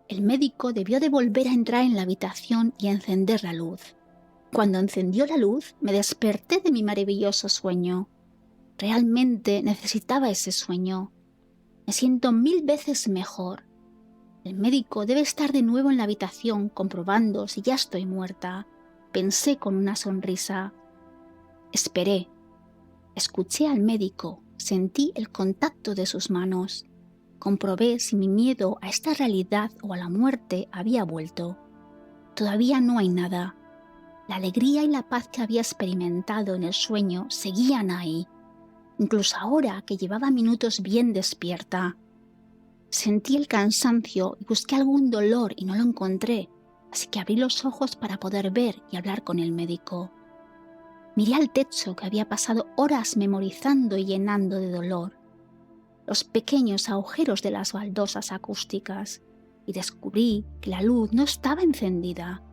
El médico debió de volver a entrar en la habitación y encender la luz. Cuando encendió la luz, me desperté de mi maravilloso sueño. Realmente necesitaba ese sueño. Me siento 1000 veces mejor. El médico debe estar de nuevo en la habitación comprobando si ya estoy muerta. Pensé con una sonrisa. Esperé. Escuché al médico. Sentí el contacto de sus manos. Comprobé si mi miedo a esta realidad o a la muerte había vuelto. Todavía no hay nada. La alegría y la paz que había experimentado en el sueño seguían ahí, incluso ahora que llevaba minutos bien despierta. Sentí el cansancio y busqué algún dolor y no lo encontré, así que abrí los ojos para poder ver y hablar con el médico. Miré al techo que había pasado horas memorizando y llenando de dolor, los pequeños agujeros de las baldosas acústicas, y descubrí que la luz no estaba encendida.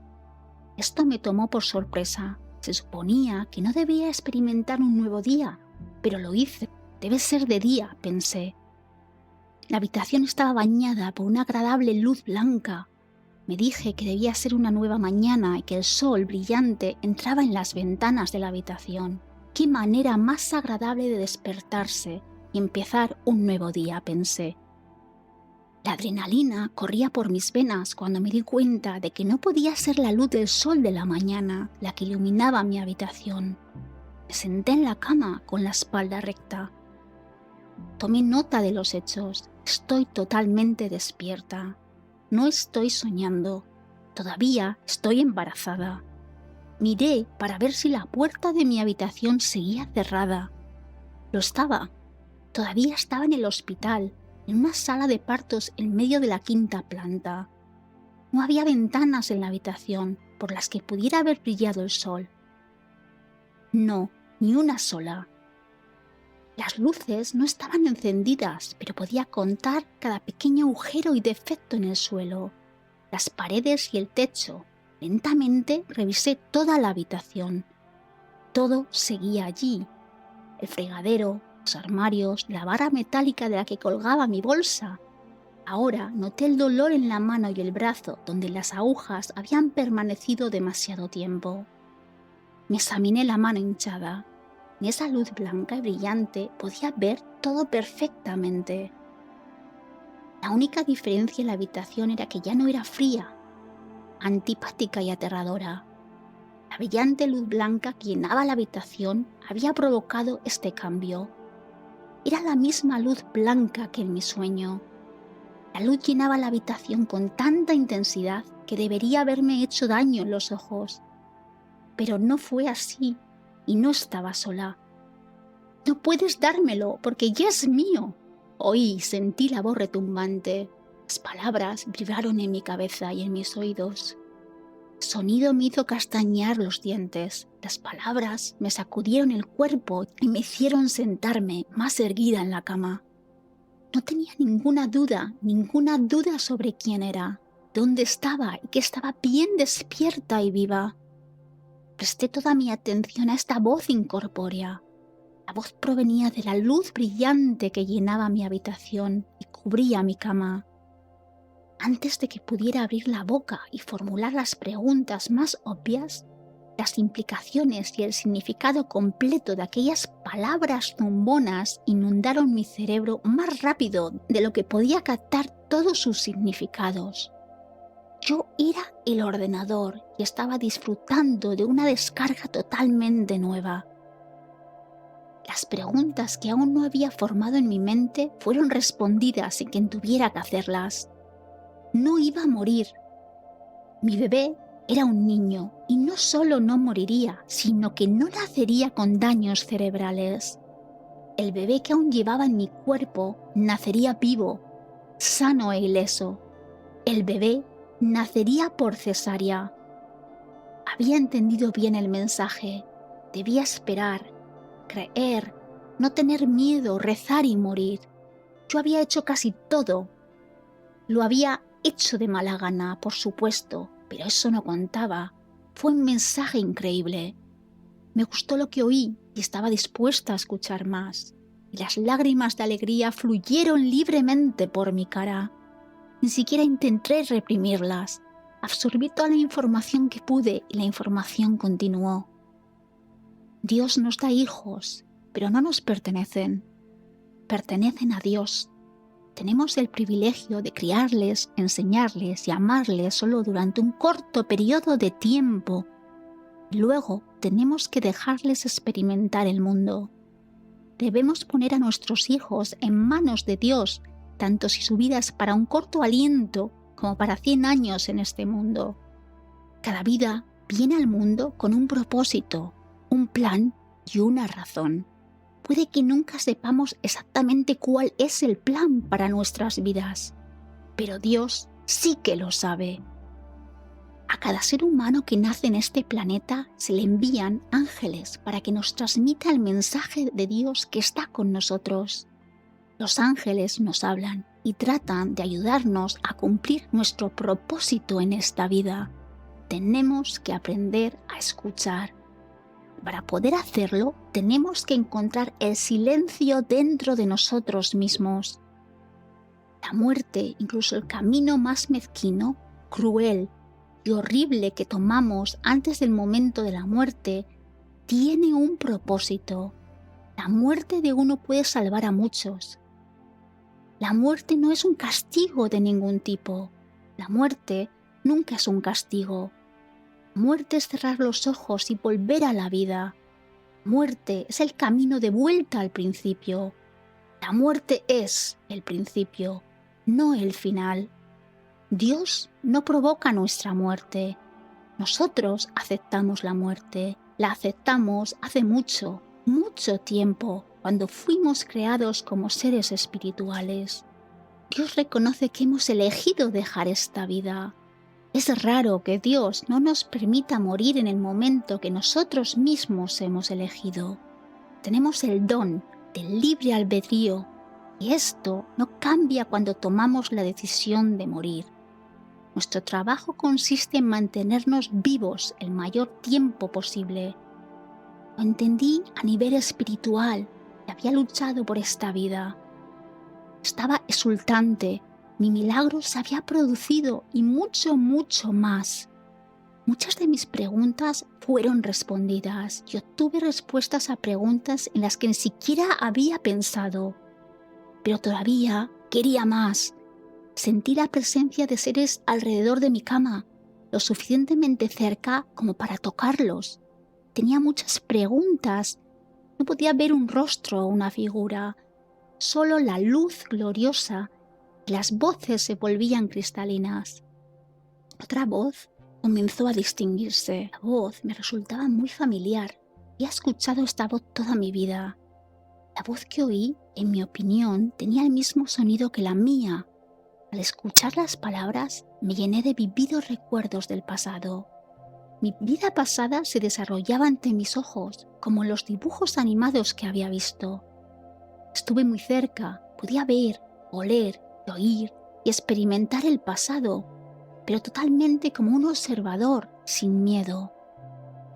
Esto me tomó por sorpresa. Se suponía que no debía experimentar un nuevo día, pero lo hice. Debe ser de día, pensé. La habitación estaba bañada por una agradable luz blanca. Me dije que debía ser una nueva mañana y que el sol brillante entraba en las ventanas de la habitación. ¡Qué manera más agradable de despertarse y empezar un nuevo día!, pensé. La adrenalina corría por mis venas cuando me di cuenta de que no podía ser la luz del sol de la mañana la que iluminaba mi habitación. Me senté en la cama con la espalda recta. Tomé nota de los hechos. Estoy totalmente despierta. No estoy soñando. Todavía estoy embarazada. Miré para ver si la puerta de mi habitación seguía cerrada. Lo estaba. Todavía estaba en el hospital, en una sala de partos en medio de la 5ª planta. No había ventanas en la habitación por las que pudiera haber brillado el sol. No, ni una sola. Las luces no estaban encendidas, pero podía contar cada pequeño agujero y defecto en el suelo, las paredes y el techo. Lentamente revisé toda la habitación. Todo seguía allí. El fregadero, los armarios, la barra metálica de la que colgaba mi bolsa. Ahora noté el dolor en la mano y el brazo donde las agujas habían permanecido demasiado tiempo. Me examiné la mano hinchada. En esa luz blanca y brillante podía ver todo perfectamente. La única diferencia en la habitación era que ya no era fría, antipática y aterradora. La brillante luz blanca que llenaba la habitación había provocado este cambio. Era la misma luz blanca que en mi sueño. La luz llenaba la habitación con tanta intensidad que debería haberme hecho daño en los ojos. Pero no fue así y no estaba sola. «No puedes dármelo porque ya es mío». Oí y sentí la voz retumbante. Las palabras vibraron en mi cabeza y en mis oídos. El sonido me hizo castañear los dientes. Las palabras me sacudieron el cuerpo y me hicieron sentarme más erguida en la cama. No tenía ninguna duda sobre quién era, dónde estaba y que estaba bien despierta y viva. Presté toda mi atención a esta voz incorpórea. La voz provenía de la luz brillante que llenaba mi habitación y cubría mi cama. Antes de que pudiera abrir la boca y formular las preguntas más obvias, las implicaciones y el significado completo de aquellas palabras zumbonas inundaron mi cerebro más rápido de lo que podía captar todos sus significados. Yo era el ordenador y estaba disfrutando de una descarga totalmente nueva. Las preguntas que aún no había formado en mi mente fueron respondidas sin que tuviera que hacerlas. No iba a morir. Mi bebé era un niño y no solo no moriría, sino que no nacería con daños cerebrales. El bebé que aún llevaba en mi cuerpo nacería vivo, sano e ileso. El bebé nacería por cesárea. Había entendido bien el mensaje. Debía esperar, creer, no tener miedo, rezar y morir. Yo había hecho casi todo. Lo había hecho de mala gana, por supuesto, pero eso no contaba. Fue un mensaje increíble. Me gustó lo que oí y estaba dispuesta a escuchar más. Y las lágrimas de alegría fluyeron libremente por mi cara. Ni siquiera intenté reprimirlas. Absorbí toda la información que pude y la información continuó. Dios nos da hijos, pero no nos pertenecen. Pertenecen a Dios. Tenemos el privilegio de criarles, enseñarles y amarles solo durante un corto periodo de tiempo. Luego tenemos que dejarles experimentar el mundo. Debemos poner a nuestros hijos en manos de Dios, tanto si su vida es para un corto aliento como para 100 años en este mundo. Cada vida viene al mundo con un propósito, un plan y una razón. Puede que nunca sepamos exactamente cuál es el plan para nuestras vidas, pero Dios sí que lo sabe. A cada ser humano que nace en este planeta se le envían ángeles para que nos transmita el mensaje de Dios que está con nosotros. Los ángeles nos hablan y tratan de ayudarnos a cumplir nuestro propósito en esta vida. Tenemos que aprender a escuchar. Para poder hacerlo, tenemos que encontrar el silencio dentro de nosotros mismos. La muerte, incluso el camino más mezquino, cruel y horrible que tomamos antes del momento de la muerte, tiene un propósito. La muerte de uno puede salvar a muchos. La muerte no es un castigo de ningún tipo. La muerte nunca es un castigo. Muerte es cerrar los ojos y volver a la vida. Muerte es el camino de vuelta al principio. La muerte es el principio, no el final. Dios no provoca nuestra muerte. Nosotros aceptamos la muerte. La aceptamos hace mucho, mucho tiempo, cuando fuimos creados como seres espirituales. Dios reconoce que hemos elegido dejar esta vida. Es raro que Dios no nos permita morir en el momento que nosotros mismos hemos elegido. Tenemos el don del libre albedrío y esto no cambia cuando tomamos la decisión de morir. Nuestro trabajo consiste en mantenernos vivos el mayor tiempo posible. Lo entendí a nivel espiritual y había luchado por esta vida. Estaba exultante. Mi milagro se había producido y mucho, mucho más. Muchas de mis preguntas fueron respondidas y obtuve respuestas a preguntas en las que ni siquiera había pensado. Pero todavía quería más. Sentí la presencia de seres alrededor de mi cama, lo suficientemente cerca como para tocarlos. Tenía muchas preguntas. No podía ver un rostro o una figura, solo la luz gloriosa. Las voces se volvían cristalinas. Otra voz comenzó a distinguirse. La voz me resultaba muy familiar. Había escuchado esta voz toda mi vida. La voz que oí, en mi opinión, tenía el mismo sonido que la mía. Al escuchar las palabras, me llené de vividos recuerdos del pasado. Mi vida pasada se desarrollaba ante mis ojos, como en los dibujos animados que había visto. Estuve muy cerca, podía ver, oler, oír y experimentar el pasado, pero totalmente como un observador, sin miedo.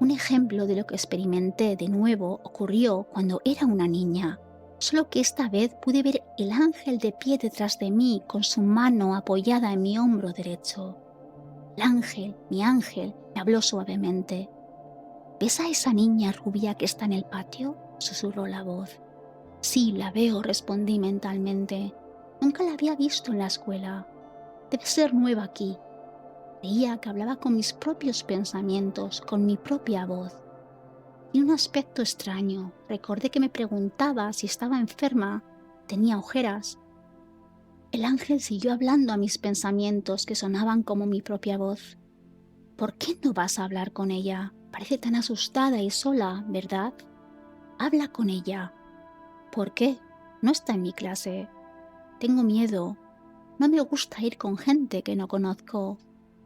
Un ejemplo de lo que experimenté de nuevo ocurrió cuando era una niña, solo que esta vez pude ver el ángel de pie detrás de mí con su mano apoyada en mi hombro derecho. El ángel, mi ángel, me habló suavemente. ¿Ves a esa niña rubia que está en el patio?, susurró la voz. Sí, la veo, respondí mentalmente. Nunca la había visto en la escuela. Debe ser nueva aquí. Veía que hablaba con mis propios pensamientos, con mi propia voz. Y un aspecto extraño. Recordé que me preguntaba si estaba enferma. Tenía ojeras. El ángel siguió hablando a mis pensamientos que sonaban como mi propia voz. ¿Por qué no vas a hablar con ella? Parece tan asustada y sola, ¿verdad? Habla con ella. ¿Por qué? No está en mi clase. Tengo miedo. No me gusta ir con gente que no conozco.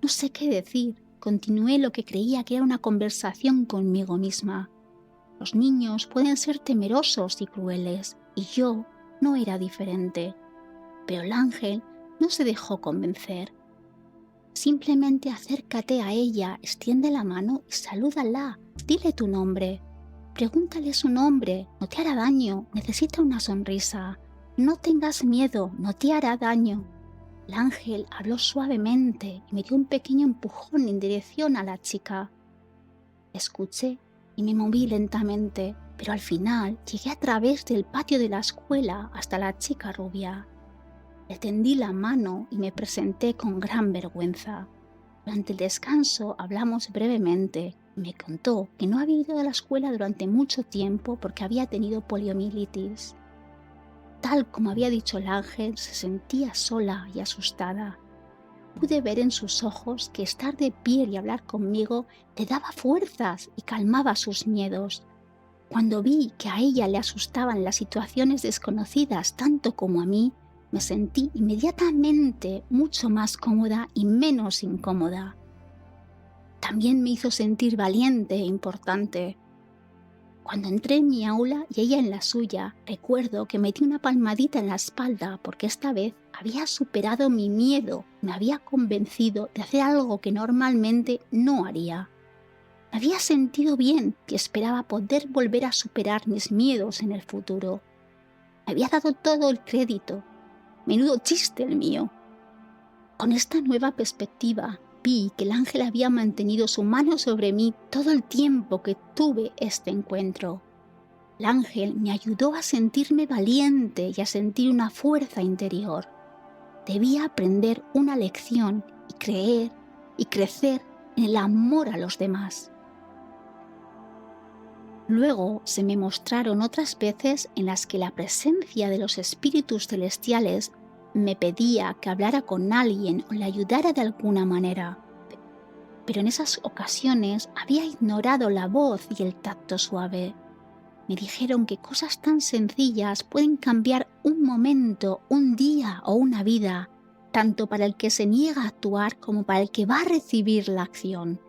No sé qué decir. Continué lo que creía que era una conversación conmigo misma. Los niños pueden ser temerosos y crueles, y yo no era diferente. Pero el ángel no se dejó convencer. Simplemente acércate a ella, extiende la mano y salúdala. Dile tu nombre. Pregúntale su nombre. No te hará daño. Necesita una sonrisa. No tengas miedo. No te hará daño. El ángel habló suavemente y me dio un pequeño empujón en dirección a la chica. Escuché y me moví lentamente, pero al final llegué a través del patio de la escuela hasta la chica rubia. Le tendí la mano y me presenté con gran vergüenza. Durante el descanso hablamos brevemente y me contó que no había ido a la escuela durante mucho tiempo porque había tenido poliomielitis. Tal como había dicho el ángel, se sentía sola y asustada. Pude ver en sus ojos que estar de pie y hablar conmigo le daba fuerzas y calmaba sus miedos. Cuando vi que a ella le asustaban las situaciones desconocidas tanto como a mí, me sentí inmediatamente mucho más cómoda y menos incómoda. También me hizo sentir valiente e importante. Cuando entré en mi aula y ella en la suya, recuerdo que me di una palmadita en la espalda porque esta vez había superado mi miedo, me había convencido de hacer algo que normalmente no haría. Me había sentido bien y esperaba poder volver a superar mis miedos en el futuro. Me había dado todo el crédito. Menudo chiste el mío. Con esta nueva perspectiva, vi que el ángel había mantenido su mano sobre mí todo el tiempo que tuve este encuentro. El ángel me ayudó a sentirme valiente y a sentir una fuerza interior. Debía aprender una lección y creer y crecer en el amor a los demás. Luego se me mostraron otras veces en las que la presencia de los espíritus celestiales me pedía que hablara con alguien o le ayudara de alguna manera. Pero en esas ocasiones había ignorado la voz y el tacto suave. Me dijeron que cosas tan sencillas pueden cambiar un momento, un día o una vida, tanto para el que se niega a actuar como para el que va a recibir la acción.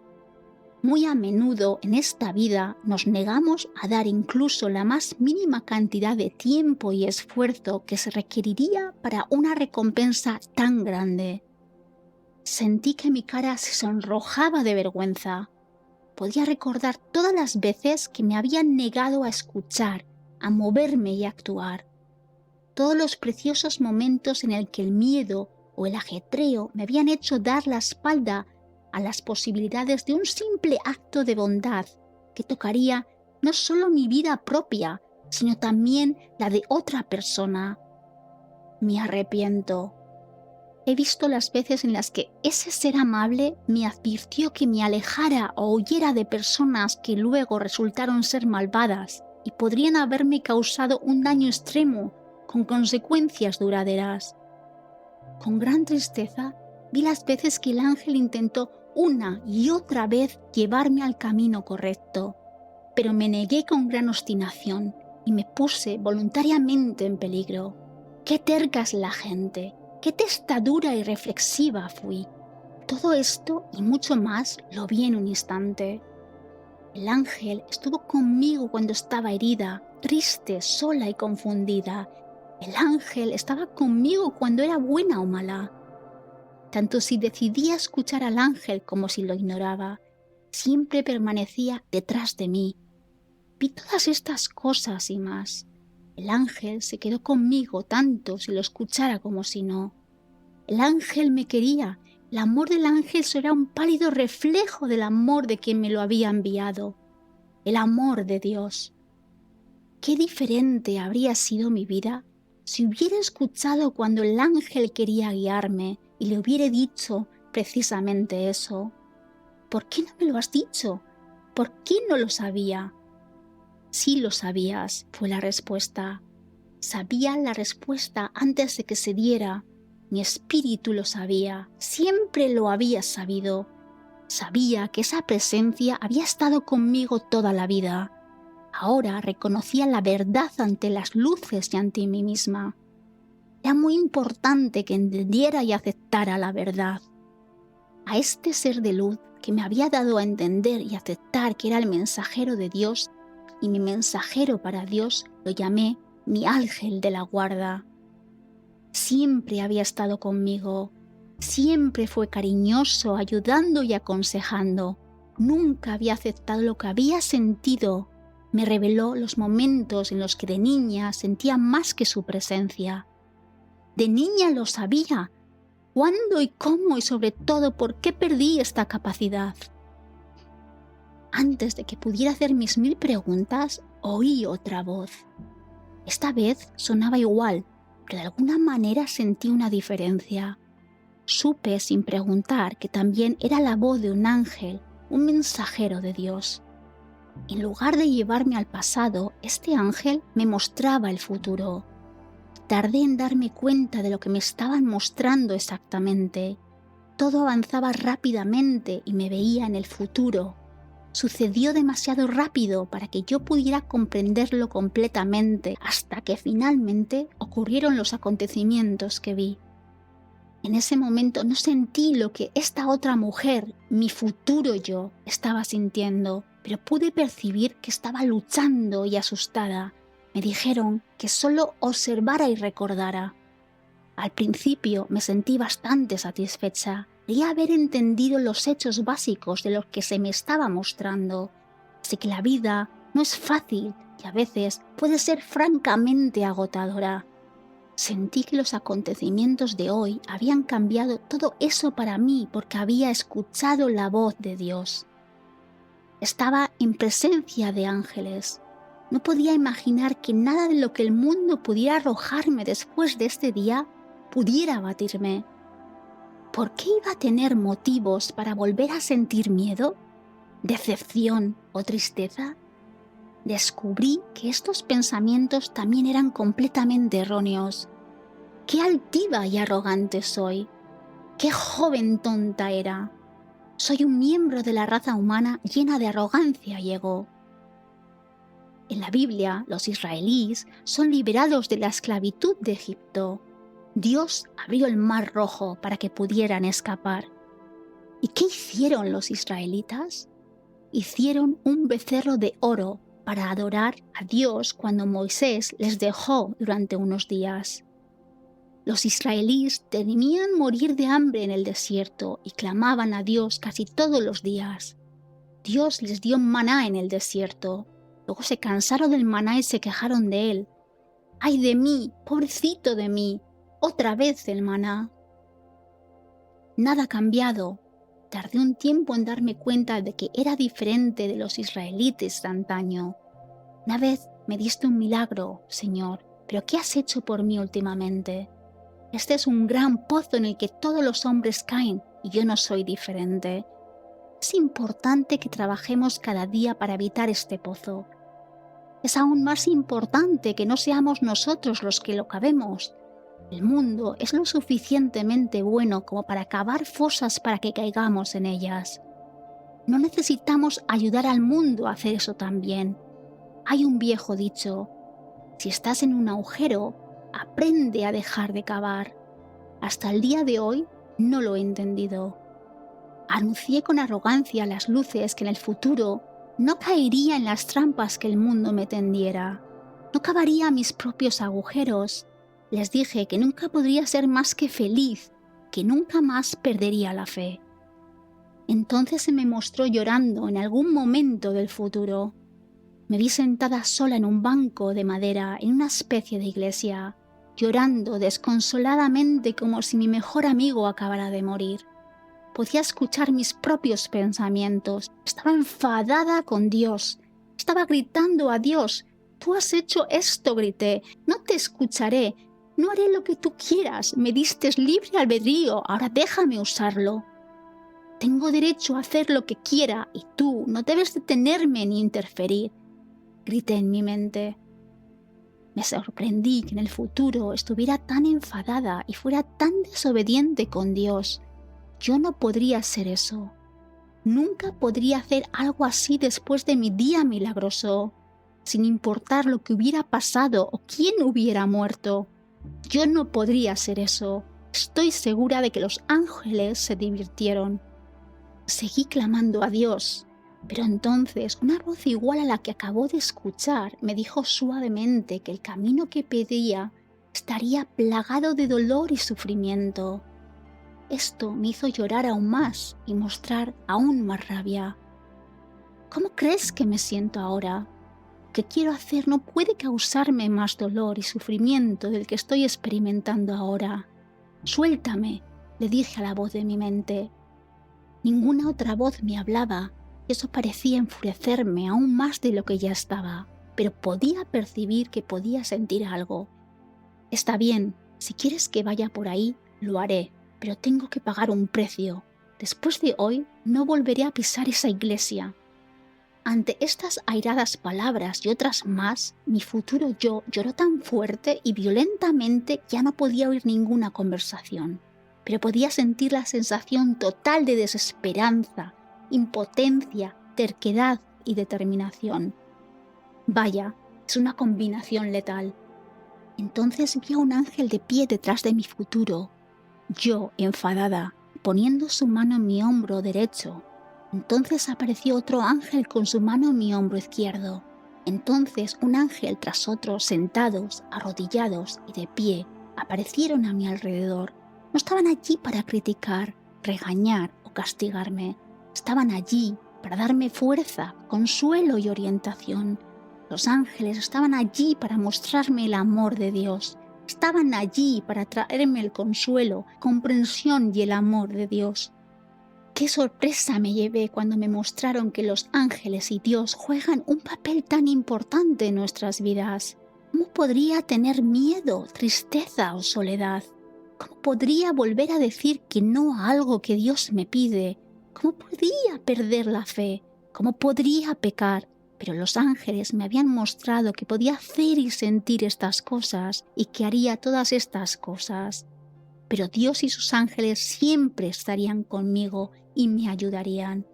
Muy a menudo en esta vida nos negamos a dar incluso la más mínima cantidad de tiempo y esfuerzo que se requeriría para una recompensa tan grande. Sentí que mi cara se sonrojaba de vergüenza. Podía recordar todas las veces que me habían negado a escuchar, a moverme y a actuar. Todos los preciosos momentos en el que el miedo o el ajetreo me habían hecho dar la espalda a las posibilidades de un simple acto de bondad que tocaría no solo mi vida propia, sino también la de otra persona. Me arrepiento. He visto las veces en las que ese ser amable me advirtió que me alejara o huyera de personas que luego resultaron ser malvadas y podrían haberme causado un daño extremo con consecuencias duraderas. Con gran tristeza vi las veces que el ángel intentó una y otra vez llevarme al camino correcto, pero me negué con gran obstinación y me puse voluntariamente en peligro. ¡Qué terca es la gente! ¡Qué testadura y reflexiva fui! Todo esto y mucho más lo vi en un instante. El ángel estuvo conmigo cuando estaba herida, triste, sola y confundida. El ángel estaba conmigo cuando era buena o mala. Tanto si decidía escuchar al ángel como si lo ignoraba, siempre permanecía detrás de mí. Vi todas estas cosas y más. El ángel se quedó conmigo tanto si lo escuchara como si no. El ángel me quería. El amor del ángel será un pálido reflejo del amor de quien me lo había enviado. El amor de Dios. Qué diferente habría sido mi vida si hubiera escuchado cuando el ángel quería guiarme y le hubiera dicho precisamente eso. ¿Por qué no me lo has dicho? ¿Por qué no lo sabía? Sí lo sabías, fue la respuesta. Sabía la respuesta antes de que se diera. Mi espíritu lo sabía, siempre lo había sabido. Sabía que esa presencia había estado conmigo toda la vida. Ahora reconocía la verdad ante las luces y ante mí misma. Era muy importante que entendiera y aceptara la verdad. A este ser de luz que me había dado a entender y aceptar que era el mensajero de Dios y mi mensajero para Dios, lo llamé mi ángel de la guarda. Siempre había estado conmigo, siempre fue cariñoso, ayudando y aconsejando. Nunca había aceptado lo que había sentido. Me reveló los momentos en los que de niña sentía más que su presencia. De niña lo sabía, ¿Cuándo y cómo y sobre todo por qué perdí esta capacidad? Antes de que pudiera hacer mis 1000 preguntas, oí otra voz. Esta vez sonaba igual, pero de alguna manera sentí una diferencia. Supe sin preguntar que también era la voz de un ángel, un mensajero de Dios. En lugar de llevarme al pasado, este ángel me mostraba el futuro. Tardé en darme cuenta de lo que me estaban mostrando exactamente. Todo avanzaba rápidamente y me veía en el futuro. Sucedió demasiado rápido para que yo pudiera comprenderlo completamente hasta que finalmente ocurrieron los acontecimientos que vi. En ese momento no sentí lo que esta otra mujer, mi futuro yo, estaba sintiendo, pero pude percibir que estaba luchando y asustada. Me dijeron que solo observara y recordara. Al principio me sentí bastante satisfecha. Quería haber entendido los hechos básicos de lo que se me estaba mostrando. Así que la vida no es fácil y a veces puede ser francamente agotadora. Sentí que los acontecimientos de hoy habían cambiado todo eso para mí porque había escuchado la voz de Dios. Estaba en presencia de ángeles. No podía imaginar que nada de lo que el mundo pudiera arrojarme después de este día pudiera abatirme. ¿Por qué iba a tener motivos para volver a sentir miedo, decepción o tristeza? Descubrí que estos pensamientos también eran completamente erróneos. ¡Qué altiva y arrogante soy! ¡Qué joven tonta era! Soy un miembro de la raza humana llena de arrogancia y ego. En la Biblia, los israelíes son liberados de la esclavitud de Egipto. Dios abrió el Mar Rojo para que pudieran escapar. ¿Y qué hicieron los israelitas? Hicieron un becerro de oro para adorar a Dios cuando Moisés les dejó durante unos días. Los israelíes temían morir de hambre en el desierto y clamaban a Dios casi todos los días. Dios les dio maná en el desierto. Luego se cansaron del maná y se quejaron de él. ¡Ay de mí, pobrecito de mí! Otra vez el maná. Nada ha cambiado. Tardé un tiempo en darme cuenta de que era diferente de los israelitas de antaño. Una vez me diste un milagro, Señor, pero ¿qué has hecho por mí últimamente? Este es un gran pozo en el que todos los hombres caen y yo no soy diferente. Es importante que trabajemos cada día para evitar este pozo. Es aún más importante que no seamos nosotros los que lo cavemos. El mundo es lo suficientemente bueno como para cavar fosas para que caigamos en ellas. No necesitamos ayudar al mundo a hacer eso también. Hay un viejo dicho: si estás en un agujero, aprende a dejar de cavar. Hasta el día de hoy no lo he entendido. Anuncié con arrogancia las luces que en el futuro no caería en las trampas que el mundo me tendiera. No cavaría mis propios agujeros. Les dije que nunca podría ser más que feliz, que nunca más perdería la fe. Entonces se me mostró llorando en algún momento del futuro. Me vi sentada sola en un banco de madera en una especie de iglesia, llorando desconsoladamente como si mi mejor amigo acabara de morir. Podía escuchar mis propios pensamientos. Estaba enfadada con Dios. Estaba gritando a Dios: «Tú has hecho esto», grité. «No te escucharé. No haré lo que tú quieras. Me diste libre albedrío. Ahora déjame usarlo. Tengo derecho a hacer lo que quiera y tú no debes detenerme ni interferir», grité en mi mente. Me sorprendí que en el futuro estuviera tan enfadada y fuera tan desobediente con Dios. Yo no podría ser eso. Nunca podría hacer algo así después de mi día milagroso, sin importar lo que hubiera pasado o quién hubiera muerto. Yo no podría ser eso. Estoy segura de que los ángeles se divirtieron. Seguí clamando a Dios, pero entonces una voz igual a la que acabó de escuchar me dijo suavemente que el camino que pedía estaría plagado de dolor y sufrimiento. Esto me hizo llorar aún más y mostrar aún más rabia. ¿Cómo crees que me siento ahora? Lo que quiero hacer no puede causarme más dolor y sufrimiento del que estoy experimentando ahora. Suéltame, le dije a la voz de mi mente. Ninguna otra voz me hablaba y eso parecía enfurecerme aún más de lo que ya estaba, pero podía percibir que podía sentir algo. Está bien, si quieres que vaya por ahí, lo haré, pero tengo que pagar un precio. Después de hoy no volveré a pisar esa iglesia. Ante estas airadas palabras y otras más, mi futuro yo lloró tan fuerte y violentamente que ya no podía oír ninguna conversación, pero podía sentir la sensación total de desesperanza, impotencia, terquedad y determinación. Vaya, es una combinación letal. Entonces vi a un ángel de pie detrás de mi futuro, yo enfadada, poniendo su mano en mi hombro derecho. Entonces apareció otro ángel con su mano en mi hombro izquierdo. Entonces un ángel tras otro, sentados, arrodillados y de pie, aparecieron a mi alrededor. No estaban allí para criticar, regañar o castigarme. Estaban allí para darme fuerza, consuelo y orientación. Los ángeles estaban allí para mostrarme el amor de Dios. Estaban allí para traerme el consuelo, comprensión y el amor de Dios. Qué sorpresa me llevé cuando me mostraron que los ángeles y Dios juegan un papel tan importante en nuestras vidas. ¿Cómo podría tener miedo, tristeza o soledad? ¿Cómo podría volver a decir que no a algo que Dios me pide? ¿Cómo podría perder la fe? ¿Cómo podría pecar? Pero los ángeles me habían mostrado que podía hacer y sentir estas cosas y que haría todas estas cosas. Pero Dios y sus ángeles siempre estarían conmigo y me ayudarían.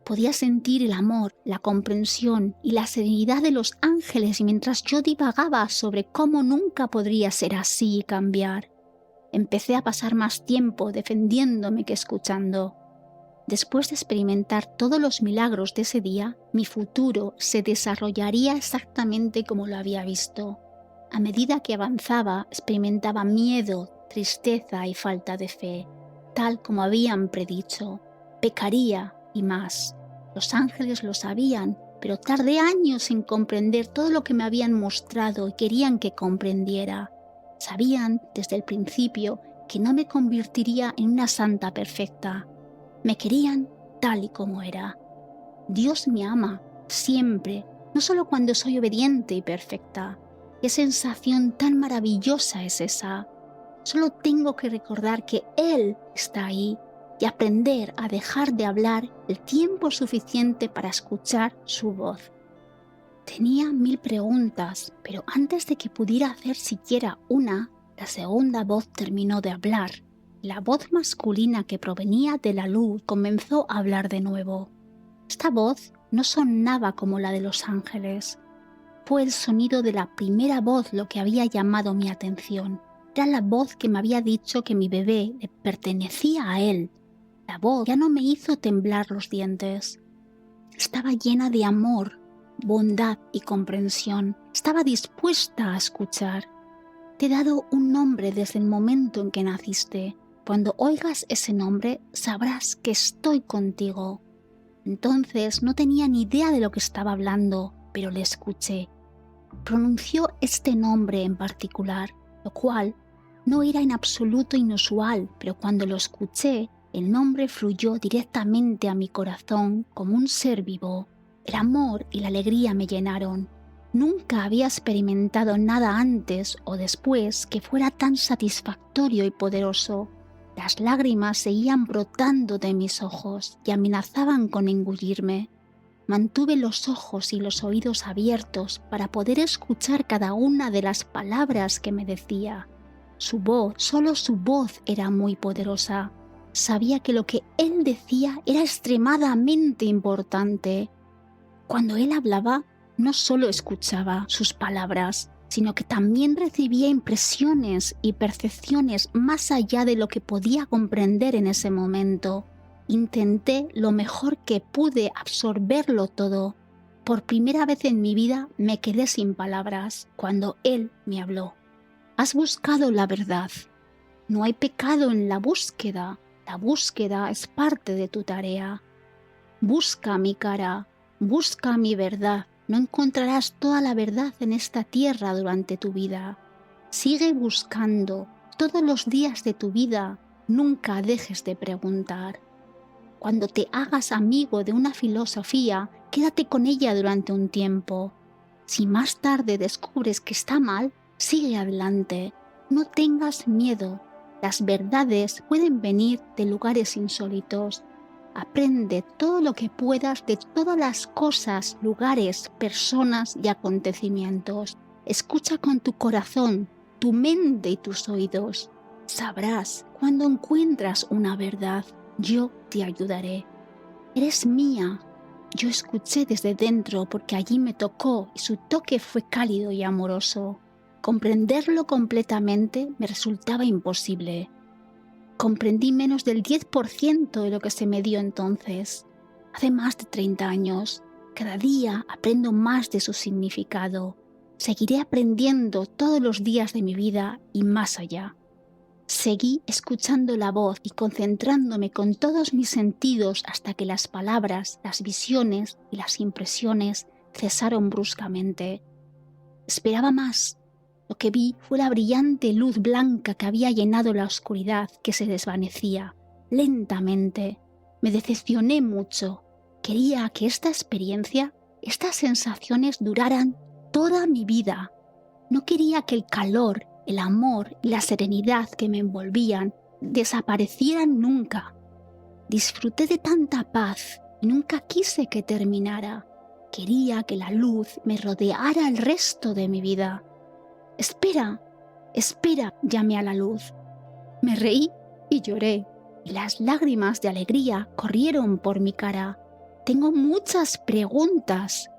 Podía sentir el amor, la comprensión y la serenidad de los ángeles mientras yo divagaba sobre cómo nunca podría ser así y cambiar. Empecé a pasar más tiempo defendiéndome que escuchando. Después de experimentar todos los milagros de ese día, mi futuro se desarrollaría exactamente como lo había visto. A medida que avanzaba, experimentaba miedo, tristeza y falta de fe, tal como habían predicho. Pecaría y más. Los ángeles lo sabían, pero tardé años en comprender todo lo que me habían mostrado y querían que comprendiera. Sabían desde el principio que no me convertiría en una santa perfecta. Me querían tal y como era. Dios me ama, siempre, no solo cuando soy obediente y perfecta. ¿Qué sensación tan maravillosa es esa? Solo tengo que recordar que Él está ahí y aprender a dejar de hablar el tiempo suficiente para escuchar su voz. Tenía 1000 preguntas, pero antes de que pudiera hacer siquiera una, la segunda voz terminó de hablar. La voz masculina que provenía de la luz comenzó a hablar de nuevo. Esta voz no sonaba como la de los ángeles. Fue el sonido de la primera voz lo que había llamado mi atención. Era la voz que me había dicho que mi bebé le pertenecía a él. La voz ya no me hizo temblar los dientes. Estaba llena de amor, bondad y comprensión. Estaba dispuesta a escuchar. Te he dado un nombre desde el momento en que naciste. Cuando oigas ese nombre, sabrás que estoy contigo. Entonces no tenía ni idea de lo que estaba hablando, pero le escuché. Pronunció este nombre en particular, lo cual no era en absoluto inusual, pero cuando lo escuché, el nombre fluyó directamente a mi corazón como un ser vivo. El amor y la alegría me llenaron. Nunca había experimentado nada antes o después que fuera tan satisfactorio y poderoso. Las lágrimas seguían brotando de mis ojos y amenazaban con engullirme. Mantuve los ojos y los oídos abiertos para poder escuchar cada una de las palabras que me decía. Su voz, solo su voz era muy poderosa. Sabía que lo que él decía era extremadamente importante. Cuando él hablaba, no solo escuchaba sus palabras, sino que también recibía impresiones y percepciones más allá de lo que podía comprender en ese momento. Intenté lo mejor que pude absorberlo todo. Por primera vez en mi vida me quedé sin palabras cuando él me habló. Has buscado la verdad. No hay pecado en la búsqueda. La búsqueda es parte de tu tarea. Busca mi cara, busca mi verdad. No encontrarás toda la verdad en esta tierra durante tu vida. Sigue buscando todos los días de tu vida. Nunca dejes de preguntar. Cuando te hagas amigo de una filosofía, quédate con ella durante un tiempo. Si más tarde descubres que está mal, sigue adelante. No tengas miedo. Las verdades pueden venir de lugares insólitos. Aprende todo lo que puedas de todas las cosas, lugares, personas y acontecimientos. Escucha con tu corazón, tu mente y tus oídos. Sabrás cuando encuentras una verdad. Yo te ayudaré. Eres mía. Yo escuché desde dentro porque allí me tocó y su toque fue cálido y amoroso. Comprenderlo completamente me resultaba imposible. Comprendí menos del 10% de lo que se me dio entonces. Hace más de 30 años. Cada día aprendo más de su significado. Seguiré aprendiendo todos los días de mi vida y más allá. Seguí escuchando la voz y concentrándome con todos mis sentidos hasta que las palabras, las visiones y las impresiones cesaron bruscamente. Esperaba más. Lo que vi fue la brillante luz blanca que había llenado la oscuridad que se desvanecía lentamente. Me decepcioné mucho. Quería que esta experiencia, estas sensaciones duraran toda mi vida. No quería que el calor, el amor y la serenidad que me envolvían desaparecieran nunca. Disfruté de tanta paz y nunca quise que terminara. Quería que la luz me rodeara el resto de mi vida. Espera, espera, llamé a la luz. Me reí y lloré, y las lágrimas de alegría corrieron por mi cara. Tengo muchas preguntas.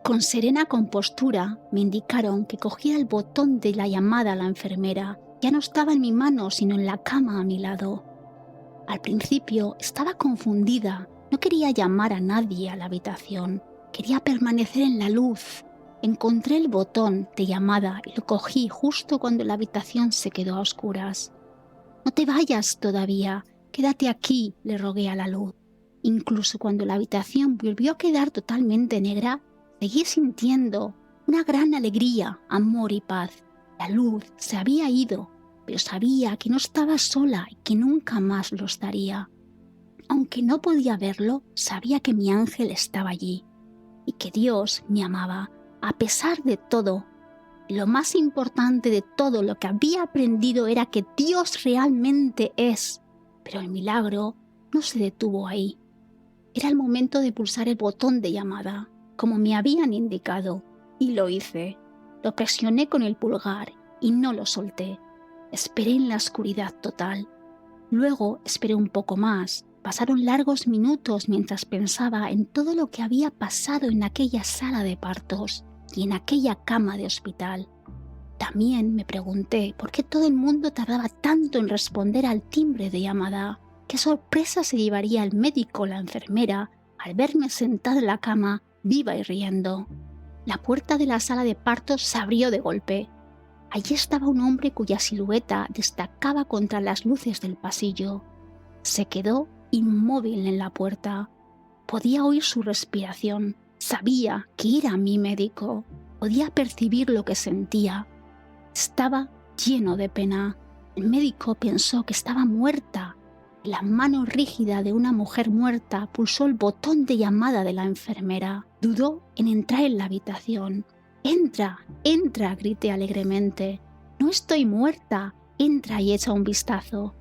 Con serena compostura me indicaron que cogiera el botón de la llamada a la enfermera. Ya no estaba en mi mano, sino en la cama a mi lado. Al principio estaba confundida. No quería llamar a nadie a la habitación. Quería permanecer en la luz. Encontré el botón de llamada y lo cogí justo cuando la habitación se quedó a oscuras. No te vayas todavía. Quédate aquí, le rogué a la luz. Incluso cuando la habitación volvió a quedar totalmente negra, seguí sintiendo una gran alegría, amor y paz. La luz se había ido, pero sabía que no estaba sola y que nunca más lo estaría. Aunque no podía verlo, sabía que mi ángel estaba allí y que Dios me amaba, a pesar de todo. Lo más importante de todo lo que había aprendido era que Dios realmente es, pero el milagro no se detuvo ahí. Era el momento de pulsar el botón de llamada, como me habían indicado, y lo hice. Lo presioné con el pulgar y no lo solté. Esperé en la oscuridad total. Luego esperé un poco más. Pasaron largos minutos mientras pensaba en todo lo que había pasado en aquella sala de partos y en aquella cama de hospital. También me pregunté por qué todo el mundo tardaba tanto en responder al timbre de llamada. ¿Qué sorpresa se llevaría el médico o la enfermera al verme sentada en la cama, viva y riendo? La puerta de la sala de partos se abrió de golpe. Allí estaba un hombre cuya silueta destacaba contra las luces del pasillo. Se quedó inmóvil en la puerta. Podía oír su respiración. Sabía que era mi médico. Podía percibir lo que sentía. Estaba lleno de pena. El médico pensó que estaba muerta. La mano rígida de una mujer muerta pulsó el botón de llamada de la enfermera. Dudó en entrar en la habitación. «Entra, entra», grité alegremente. «No estoy muerta. Entra y echa un vistazo».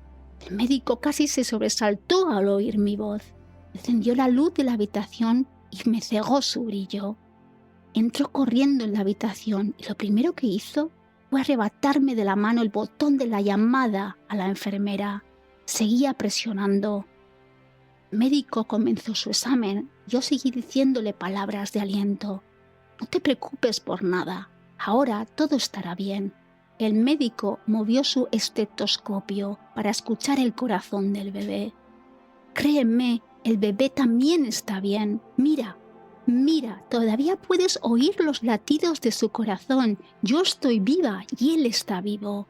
El médico casi se sobresaltó al oír mi voz. Encendió la luz de la habitación y me cegó su brillo. Entró corriendo en la habitación y lo primero que hizo fue arrebatarme de la mano el botón de la llamada a la enfermera. Seguía presionando. El médico comenzó su examen. Yo seguí diciéndole palabras de aliento. «No te preocupes por nada. Ahora todo estará bien». El médico movió su estetoscopio para escuchar el corazón del bebé. «Créeme, el bebé también está bien. Mira, mira, todavía puedes oír los latidos de su corazón. Yo estoy viva y él está vivo».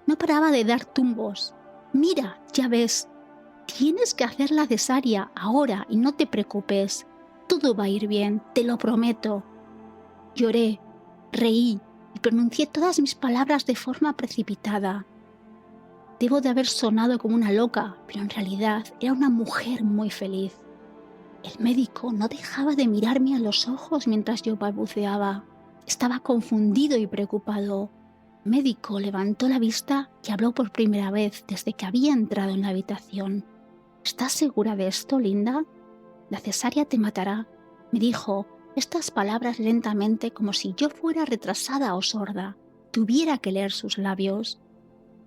No paraba de dar tumbos. «Mira, ya ves, tienes que hacer la cesárea ahora y no te preocupes. Todo va a ir bien, te lo prometo». Lloré, reí y pronuncié todas mis palabras de forma precipitada. Debo de haber sonado como una loca, pero en realidad era una mujer muy feliz. El médico no dejaba de mirarme a los ojos mientras yo balbuceaba. Estaba confundido y preocupado. El médico levantó la vista y habló por primera vez desde que había entrado en la habitación. ¿Estás segura de esto, Linda? La cesárea te matará, me dijo estas palabras lentamente como si yo fuera retrasada o sorda. Tuviera que leer sus labios.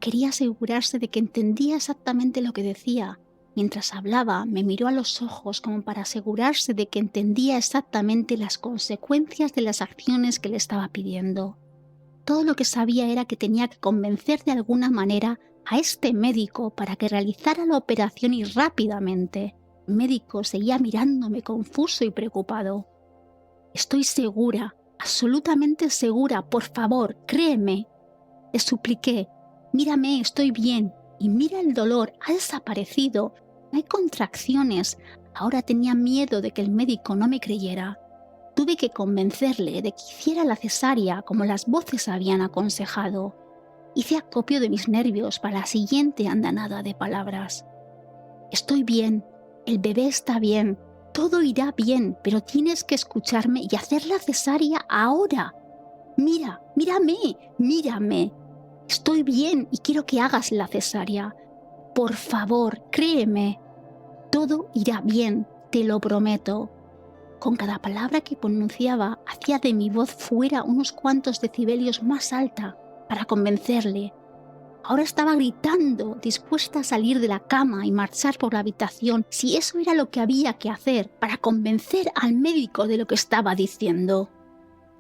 Quería asegurarse de que entendía exactamente lo que decía. Mientras hablaba, me miró a los ojos como para asegurarse de que entendía exactamente las consecuencias de las acciones que le estaba pidiendo. Todo lo que sabía era que tenía que convencer de alguna manera a este médico para que realizara la operación y rápidamente. El médico seguía mirándome confuso y preocupado. Estoy segura, absolutamente segura, por favor, créeme. Le supliqué. Mírame, estoy bien. Y mira el dolor, ha desaparecido. No hay contracciones. Ahora tenía miedo de que el médico no me creyera. Tuve que convencerle de que hiciera la cesárea como las voces habían aconsejado. Hice acopio de mis nervios para la siguiente andanada de palabras. Estoy bien, el bebé está bien, todo irá bien, pero tienes que escucharme y hacer la cesárea ahora. Mira, mírame, mírame. Estoy bien y quiero que hagas la cesárea. Por favor, créeme. Todo irá bien, te lo prometo. Con cada palabra que pronunciaba, hacía de mi voz fuera unos cuantos decibelios más alta para convencerle. Ahora estaba gritando, dispuesta a salir de la cama y marchar por la habitación, si eso era lo que había que hacer para convencer al médico de lo que estaba diciendo.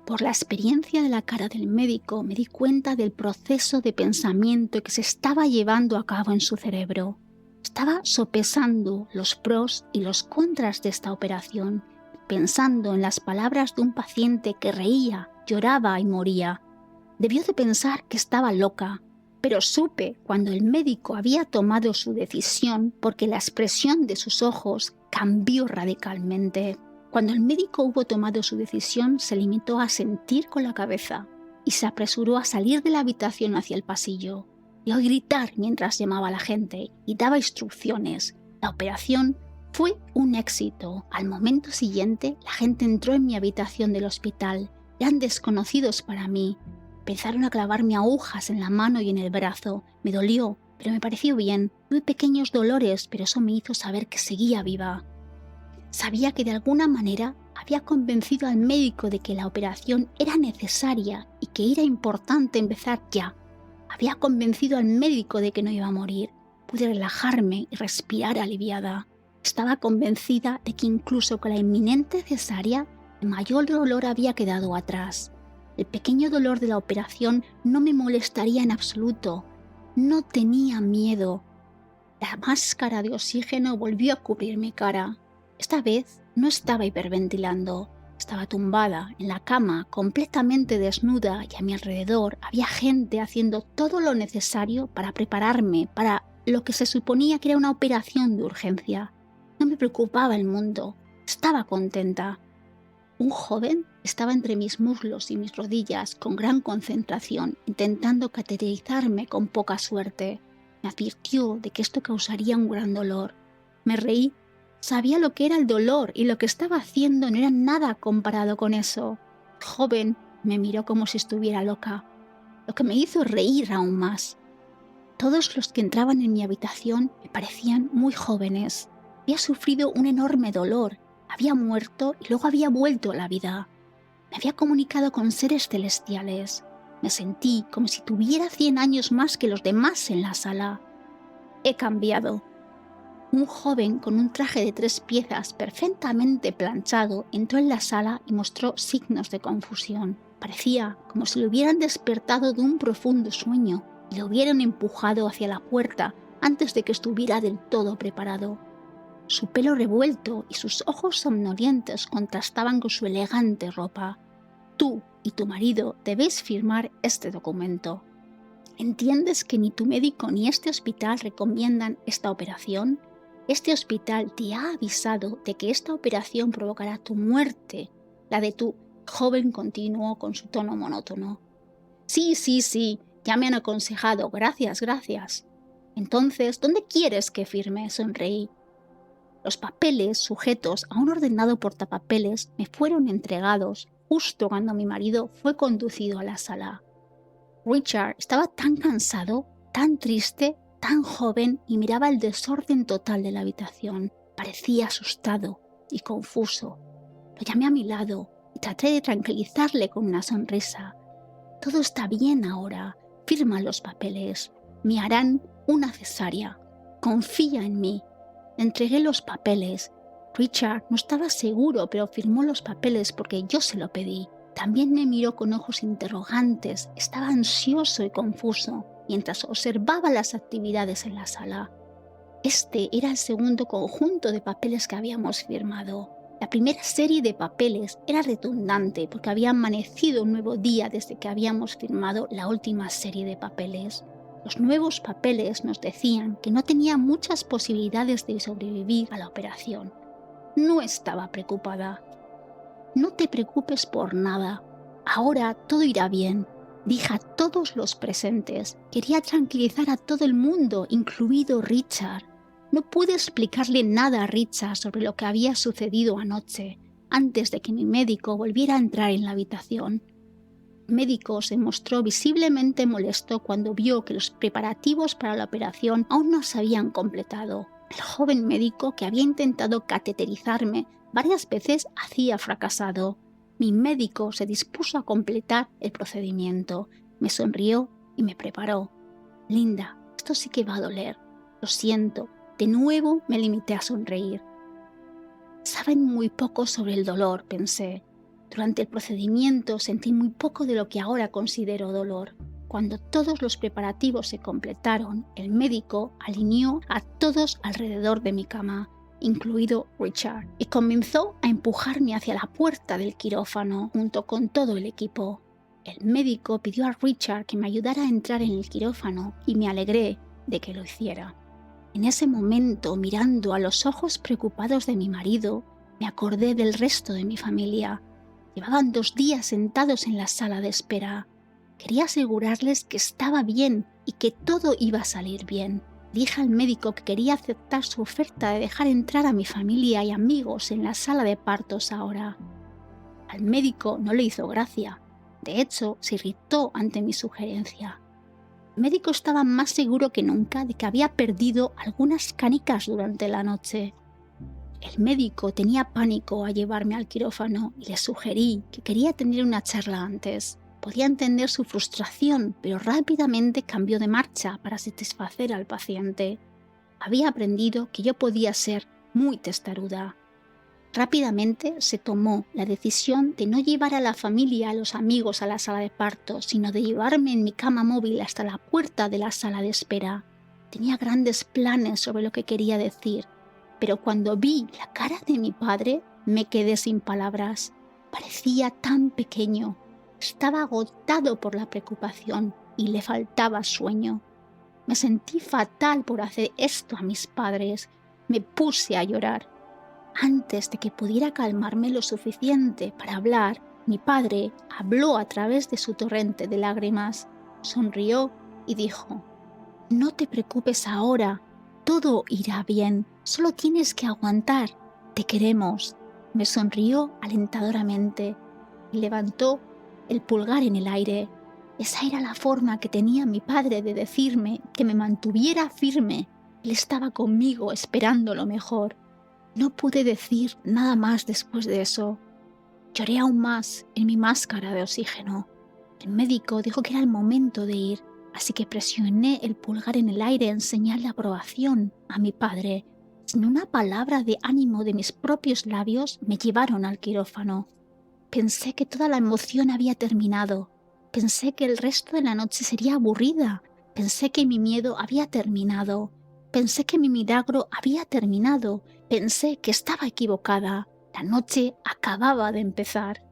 Por la experiencia de la cara del médico me di cuenta del proceso de pensamiento que se estaba llevando a cabo en su cerebro. Estaba sopesando los pros y los contras de esta operación, pensando en las palabras de un paciente que reía, lloraba y moría. Debió de pensar que estaba loca, pero supe cuando el médico había tomado su decisión porque la expresión de sus ojos cambió radicalmente. Cuando el médico hubo tomado su decisión, se limitó a asentir con la cabeza y se apresuró a salir de la habitación hacia el pasillo. Y oí gritar mientras llamaba a la gente y daba instrucciones. La operación fue un éxito. Al momento siguiente, la gente entró en mi habitación del hospital. Eran desconocidos para mí. Empezaron a clavarme agujas en la mano y en el brazo. Me dolió, pero me pareció bien. Tuve pequeños dolores, pero eso me hizo saber que seguía viva. Sabía que de alguna manera había convencido al médico de que la operación era necesaria y que era importante empezar ya. Había convencido al médico de que no iba a morir. Pude relajarme y respirar aliviada. Estaba convencida de que incluso con la inminente cesárea, el mayor dolor había quedado atrás. El pequeño dolor de la operación no me molestaría en absoluto. No tenía miedo. La máscara de oxígeno volvió a cubrir mi cara. Esta vez no estaba hiperventilando. Estaba tumbada en la cama, completamente desnuda, y a mi alrededor había gente haciendo todo lo necesario para prepararme para lo que se suponía que era una operación de urgencia. No me preocupaba el mundo. Estaba contenta. Un joven estaba entre mis muslos y mis rodillas con gran concentración, intentando cateterizarme con poca suerte. Me advirtió de que esto causaría un gran dolor. Me reí. Sabía lo que era el dolor y lo que estaba haciendo no era nada comparado con eso. El joven me miró como si estuviera loca, lo que me hizo reír aún más. Todos los que entraban en mi habitación me parecían muy jóvenes. Había sufrido un enorme dolor, había muerto y luego había vuelto a la vida. Me había comunicado con seres celestiales. Me sentí como si tuviera 100 años más que los demás en la sala. He cambiado. Un joven con un traje de 3 piezas perfectamente planchado entró en la sala y mostró signos de confusión. Parecía como si lo hubieran despertado de un profundo sueño y lo hubieran empujado hacia la puerta antes de que estuviera del todo preparado. Su pelo revuelto y sus ojos somnolientos contrastaban con su elegante ropa. Tú y tu marido debéis firmar este documento. ¿Entiendes que ni tu médico ni este hospital recomiendan esta operación? Este hospital te ha avisado de que esta operación provocará tu muerte. La de tu joven continuó con su tono monótono. Sí, ya me han aconsejado, gracias. Entonces, ¿dónde quieres que firme? Sonreí. Los papeles sujetos a un ordenado portapapeles me fueron entregados justo cuando mi marido fue conducido a la sala. Richard estaba tan cansado, tan triste, tan joven y miraba el desorden total de la habitación. Parecía asustado y confuso. Lo llamé a mi lado y traté de tranquilizarle con una sonrisa. Todo está bien ahora. Firma los papeles. Me harán una cesárea. Confía en mí. Le entregué los papeles. Richard no estaba seguro, pero firmó los papeles porque yo se lo pedí. También me miró con ojos interrogantes. Estaba ansioso y confuso mientras observaba las actividades en la sala. Este era el segundo conjunto de papeles que habíamos firmado. La primera serie de papeles era redundante porque había amanecido un nuevo día desde que habíamos firmado la última serie de papeles. Los nuevos papeles nos decían que no tenía muchas posibilidades de sobrevivir a la operación. No estaba preocupada. No te preocupes por nada. Ahora todo irá bien, dije a todos los presentes. Quería tranquilizar a todo el mundo, incluido Richard. No pude explicarle nada a Richard sobre lo que había sucedido anoche, antes de que mi médico volviera a entrar en la habitación. El médico se mostró visiblemente molesto cuando vio que los preparativos para la operación aún no se habían completado. El joven médico que había intentado cateterizarme varias veces había fracasado. Mi médico se dispuso a completar el procedimiento. Me sonrió y me preparó. Linda, esto sí que va a doler. Lo siento. De nuevo me limité a sonreír. Saben muy poco sobre el dolor, pensé. Durante el procedimiento sentí muy poco de lo que ahora considero dolor. Cuando todos los preparativos se completaron, el médico alineó a todos alrededor de mi cama, incluido Richard, y comenzó a empujarme hacia la puerta del quirófano junto con todo el equipo. El médico pidió a Richard que me ayudara a entrar en el quirófano y me alegré de que lo hiciera. En ese momento, mirando a los ojos preocupados de mi marido, me acordé del resto de mi familia. Llevaban 2 días sentados en la sala de espera. Quería asegurarles que estaba bien y que todo iba a salir bien. Dije al médico que quería aceptar su oferta de dejar entrar a mi familia y amigos en la sala de partos ahora. Al médico no le hizo gracia. De hecho, se irritó ante mi sugerencia. El médico estaba más seguro que nunca de que había perdido algunas canicas durante la noche. El médico tenía pánico a llevarme al quirófano y le sugerí que quería tener una charla antes. Podía entender su frustración, pero rápidamente cambió de marcha para satisfacer al paciente. Había aprendido que yo podía ser muy testaruda. Rápidamente se tomó la decisión de no llevar a la familia y a los amigos a la sala de parto, sino de llevarme en mi cama móvil hasta la puerta de la sala de espera. Tenía grandes planes sobre lo que quería decir, pero cuando vi la cara de mi padre me quedé sin palabras. Parecía tan pequeño. Estaba agotado por la preocupación y le faltaba sueño. Me sentí fatal por hacer esto a mis padres. Me puse a llorar. Antes de que pudiera calmarme lo suficiente para hablar, mi padre habló a través de su torrente de lágrimas. Sonrió y dijo: «No te preocupes ahora, todo irá bien, solo tienes que aguantar, te queremos». Me sonrió alentadoramente y levantó el pulgar en el aire. Esa era la forma que tenía mi padre de decirme que me mantuviera firme. Él estaba conmigo esperando lo mejor. No pude decir nada más después de eso. Lloré aún más en mi máscara de oxígeno. El médico dijo que era el momento de ir, así que presioné el pulgar en el aire en señal de aprobación a mi padre. Sin una palabra de ánimo de mis propios labios, me llevaron al quirófano. Pensé que toda la emoción había terminado. Pensé que el resto de la noche sería aburrida. Pensé que mi miedo había terminado. Pensé que mi milagro había terminado. Pensé que estaba equivocada. La noche acababa de empezar.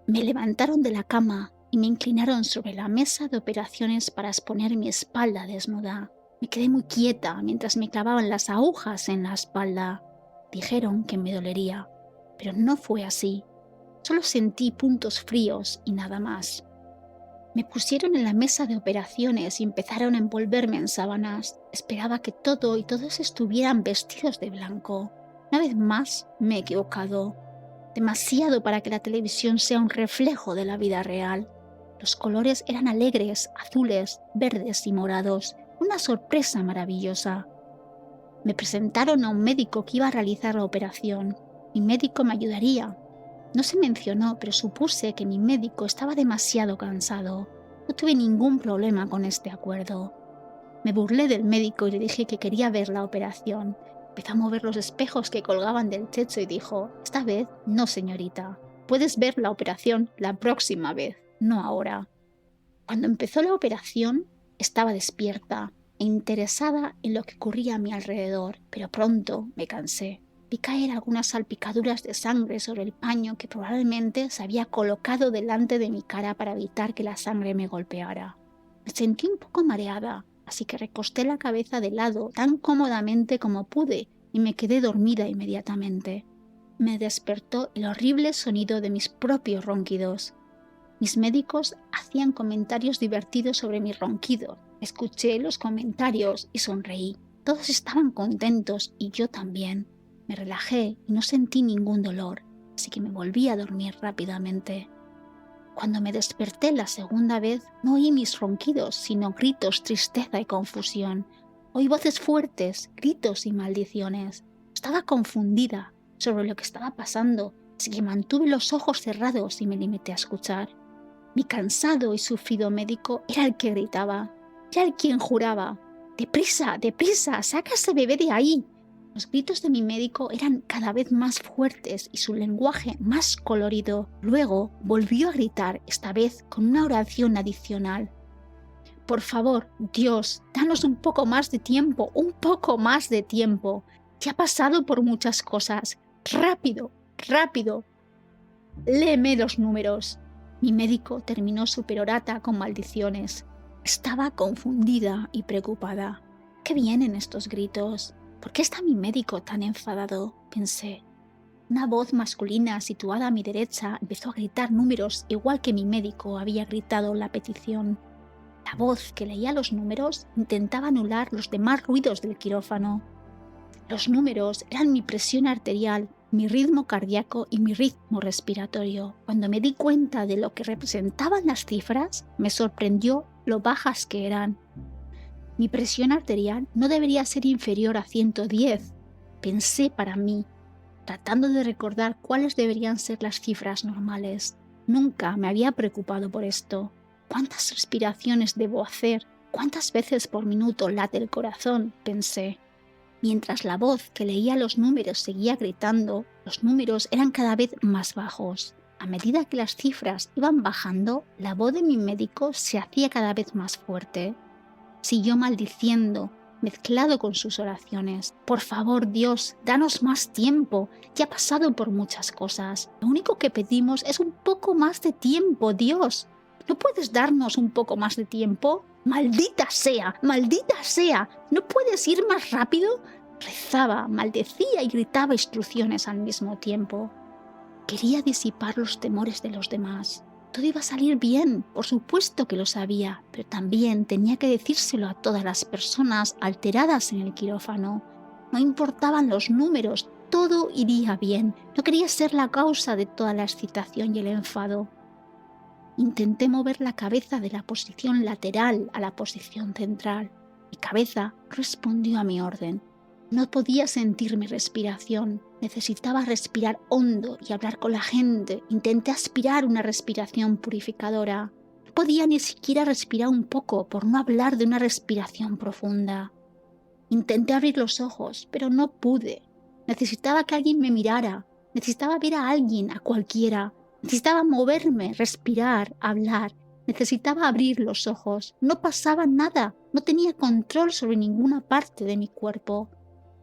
Me levantaron de la cama y me inclinaron sobre la mesa de operaciones para exponer mi espalda desnuda. Me quedé muy quieta mientras me clavaban las agujas en la espalda. Dijeron que me dolería, pero no fue así. Solo sentí puntos fríos y nada más. Me pusieron en la mesa de operaciones y empezaron a envolverme en sábanas. Esperaba que todo y todos estuvieran vestidos de blanco. Una vez más me he equivocado. Demasiado para que la televisión sea un reflejo de la vida real. Los colores eran alegres, azules, verdes y morados. Una sorpresa maravillosa. Me presentaron a un médico que iba a realizar la operación. Mi médico me ayudaría. No se mencionó, pero supuse que mi médico estaba demasiado cansado. No tuve ningún problema con este acuerdo. Me burlé del médico y le dije que quería ver la operación. Empezó a mover los espejos que colgaban del techo y dijo: «Esta vez no, señorita. Puedes ver la operación la próxima vez, no ahora». Cuando empezó la operación, estaba despierta e interesada en lo que ocurría a mi alrededor, pero pronto me cansé. Vi caer algunas salpicaduras de sangre sobre el paño que probablemente se había colocado delante de mi cara para evitar que la sangre me golpeara. Me sentí un poco mareada, así que recosté la cabeza de lado tan cómodamente como pude y me quedé dormida inmediatamente. Me despertó el horrible sonido de mis propios ronquidos. Mis médicos hacían comentarios divertidos sobre mi ronquido. Escuché los comentarios y sonreí. Todos estaban contentos y yo también. Me relajé y no sentí ningún dolor, así que me volví a dormir rápidamente. Cuando me desperté la segunda vez, no oí mis ronquidos, sino gritos, tristeza y confusión. Oí voces fuertes, gritos y maldiciones. Estaba confundida sobre lo que estaba pasando, así que mantuve los ojos cerrados y me limité a escuchar. Mi cansado y sufrido médico era el que gritaba, era el quien juraba: «¡Deprisa, deprisa, saca a ese bebé de ahí!». Los gritos de mi médico eran cada vez más fuertes y su lenguaje más colorido. Luego volvió a gritar, esta vez con una oración adicional: «Por favor, Dios, danos un poco más de tiempo, un poco más de tiempo. Ya ha pasado por muchas cosas. Rápido, rápido. Léeme los números». Mi médico terminó su perorata con maldiciones. Estaba confundida y preocupada. ¿Qué vienen estos gritos? ¿Por qué está mi médico tan enfadado?, pensé. Una voz masculina situada a mi derecha empezó a gritar números igual que mi médico había gritado la petición. La voz que leía los números intentaba anular los demás ruidos del quirófano. Los números eran mi presión arterial, mi ritmo cardíaco y mi ritmo respiratorio. Cuando me di cuenta de lo que representaban las cifras, me sorprendió lo bajas que eran. Mi presión arterial no debería ser inferior a 110, pensé para mí, tratando de recordar cuáles deberían ser las cifras normales. Nunca me había preocupado por esto. ¿Cuántas respiraciones debo hacer? ¿Cuántas veces por minuto late el corazón?, pensé. Mientras la voz que leía los números seguía gritando, los números eran cada vez más bajos. A medida que las cifras iban bajando, la voz de mi médico se hacía cada vez más fuerte. Siguió maldiciendo, mezclado con sus oraciones. «Por favor, Dios, danos más tiempo. Ya ha pasado por muchas cosas. Lo único que pedimos es un poco más de tiempo, Dios. ¿No puedes darnos un poco más de tiempo? ¡Maldita sea! ¡Maldita sea! ¿No puedes ir más rápido?». Rezaba, maldecía y gritaba instrucciones al mismo tiempo. Quería disipar los temores de los demás. Todo iba a salir bien, por supuesto que lo sabía, pero también tenía que decírselo a todas las personas alteradas en el quirófano. No importaban los números, todo iría bien. No quería ser la causa de toda la excitación y el enfado. Intenté mover la cabeza de la posición lateral a la posición central. Mi cabeza respondió a mi orden. No podía sentir mi respiración. Necesitaba respirar hondo y hablar con la gente. Intenté aspirar una respiración purificadora. No podía ni siquiera respirar un poco por no hablar de una respiración profunda. Intenté abrir los ojos, pero no pude. Necesitaba que alguien me mirara. Necesitaba ver a alguien, a cualquiera. Necesitaba moverme, respirar, hablar. Necesitaba abrir los ojos. No pasaba nada. No tenía control sobre ninguna parte de mi cuerpo.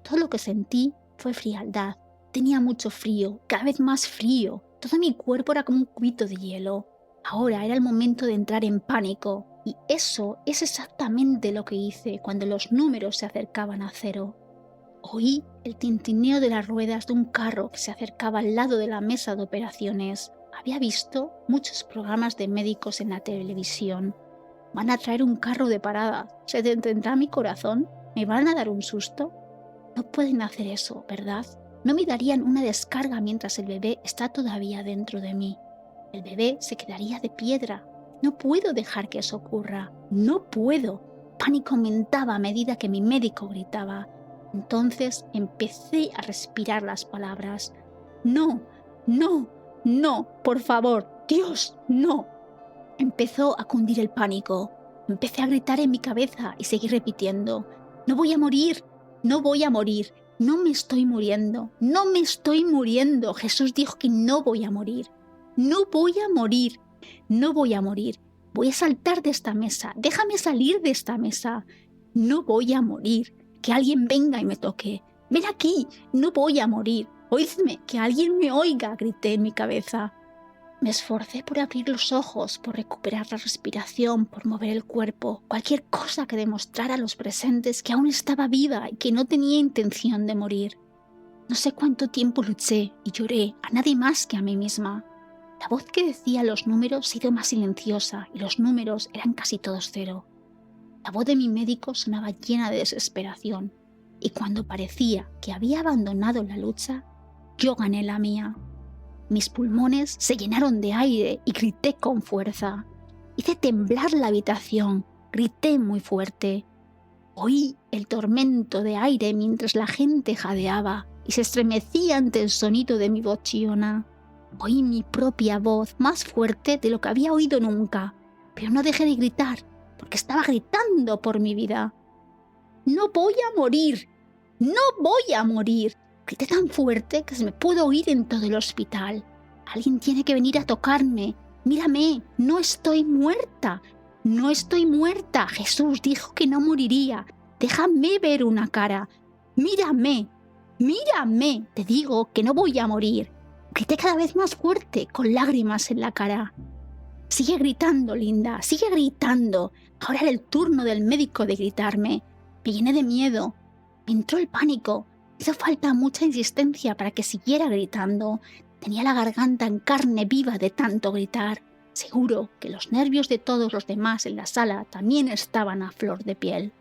Todo lo que sentí fue frialdad. Tenía mucho frío, cada vez más frío. Todo mi cuerpo era como un cubito de hielo. Ahora era el momento de entrar en pánico. Y eso es exactamente lo que hice cuando los números se acercaban a cero. Oí el tintineo de las ruedas de un carro que se acercaba al lado de la mesa de operaciones. Había visto muchos programas de médicos en la televisión. ¿Van a traer un carro de parada? ¿Se detendrá mi corazón? ¿Me van a dar un susto? No pueden hacer eso, ¿verdad? No me darían una descarga mientras el bebé está todavía dentro de mí. El bebé se quedaría de piedra. No puedo dejar que eso ocurra. No puedo. Pánico aumentaba a medida que mi médico gritaba. Entonces empecé a respirar las palabras. No, no, no, por favor, Dios, no. Empezó a cundir el pánico. Empecé a gritar en mi cabeza y seguí repitiendo: no voy a morir, no voy a morir, no me estoy muriendo, no me estoy muriendo. Jesús dijo que no voy a morir, no voy a morir, no voy a morir. Voy a saltar de esta mesa, déjame salir de esta mesa. No voy a morir, que alguien venga y me toque. Ven aquí, no voy a morir. Oídme, que alguien me oiga, grité en mi cabeza. Me esforcé por abrir los ojos, por recuperar la respiración, por mover el cuerpo, cualquier cosa que demostrara a los presentes que aún estaba viva y que no tenía intención de morir. No sé cuánto tiempo luché y lloré, a nadie más que a mí misma. La voz que decía los números se hizo más silenciosa y los números eran casi todos cero. La voz de mi médico sonaba llena de desesperación y cuando parecía que había abandonado la lucha, yo gané la mía. Mis pulmones se llenaron de aire y grité con fuerza. Hice temblar la habitación, grité muy fuerte. Oí el tormento de aire mientras la gente jadeaba y se estremecía ante el sonido de mi voz chillona. Oí mi propia voz más fuerte de lo que había oído nunca, pero no dejé de gritar porque estaba gritando por mi vida. ¡No voy a morir! ¡No voy a morir! Grité tan fuerte que se me pudo oír en todo el hospital. Alguien tiene que venir a tocarme. Mírame, no estoy muerta. No estoy muerta. Jesús dijo que no moriría. Déjame ver una cara. Mírame, mírame. Te digo que no voy a morir. Grité cada vez más fuerte, con lágrimas en la cara. Sigue gritando, Linda, sigue gritando. Ahora era el turno del médico de gritarme. Me llené de miedo. Me entró el pánico. Hizo falta mucha insistencia para que siguiera gritando. Tenía la garganta en carne viva de tanto gritar. Seguro que los nervios de todos los demás en la sala también estaban a flor de piel.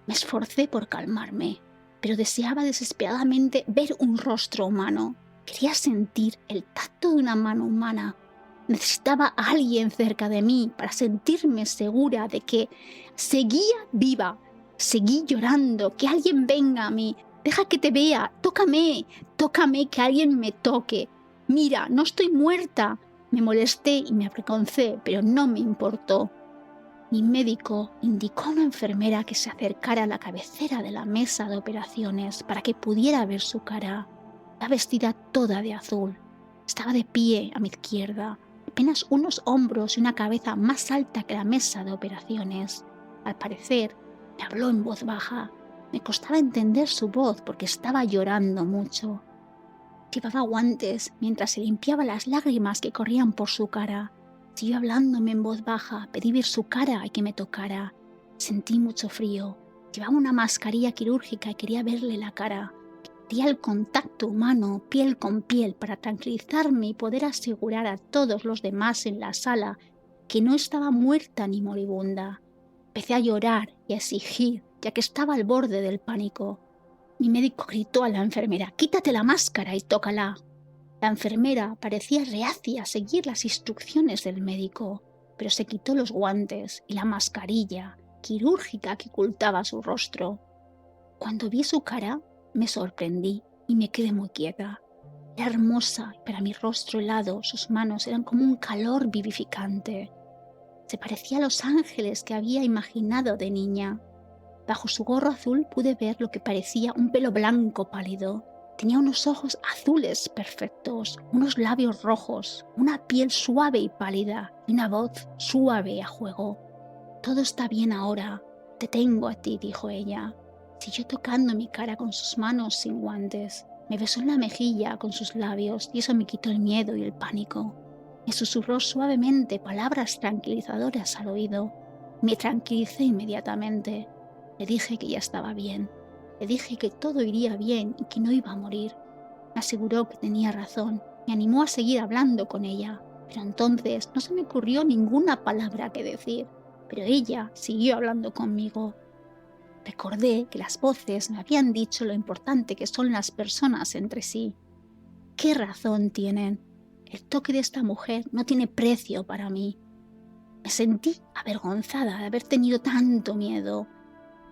Me esforcé por calmarme, pero deseaba desesperadamente ver un rostro humano. Quería sentir el tacto de una mano humana. Necesitaba a alguien cerca de mí para sentirme segura de que seguía viva. Seguí llorando, que alguien venga a mí. Deja que te vea, tócame, tócame, que alguien me toque. Mira, no estoy muerta. Me molesté y me avergoncé, pero no me importó. Mi médico indicó a una enfermera que se acercara a la cabecera de la mesa de operaciones para que pudiera ver su cara. Estaba vestida toda de azul. Estaba de pie a mi izquierda, apenas unos hombros y una cabeza más alta que la mesa de operaciones. Al parecer, me habló en voz baja. Me costaba entender su voz porque estaba llorando mucho. Llevaba guantes mientras se limpiaba las lágrimas que corrían por su cara. Siguió hablándome en voz baja, pedí ver su cara y que me tocara. Sentí mucho frío. Llevaba una mascarilla quirúrgica y quería verle la cara. Quería el contacto humano, piel con piel, para tranquilizarme y poder asegurar a todos los demás en la sala que no estaba muerta ni moribunda. Empecé a llorar y a exigir, ya que estaba al borde del pánico. Mi médico gritó a la enfermera: «Quítate la máscara y tócala». La enfermera parecía reacia a seguir las instrucciones del médico, pero se quitó los guantes y la mascarilla quirúrgica que ocultaba su rostro. Cuando vi su cara, me sorprendí y me quedé muy quieta. Era hermosa, pero a mi rostro helado sus manos eran como un calor vivificante. Se parecía a los ángeles que había imaginado de niña. Bajo su gorro azul pude ver lo que parecía un pelo blanco pálido. Tenía unos ojos azules perfectos, unos labios rojos, una piel suave y pálida y una voz suave a juego. «Todo está bien ahora. Te tengo a ti», dijo ella. Siguió tocando mi cara con sus manos sin guantes. Me besó en la mejilla con sus labios y eso me quitó el miedo y el pánico. Me susurró suavemente palabras tranquilizadoras al oído. Me tranquilicé inmediatamente. Le dije que ya estaba bien. Le dije que todo iría bien y que no iba a morir. Me aseguró que tenía razón Me animó a seguir hablando con ella, pero entonces no se me ocurrió ninguna palabra que decir, pero ella siguió hablando conmigo. Recordé que las voces me habían dicho lo importante que son las personas entre sí. ¿Qué razón tienen? El toque de esta mujer no tiene precio para mí. Me sentí avergonzada de haber tenido tanto miedo.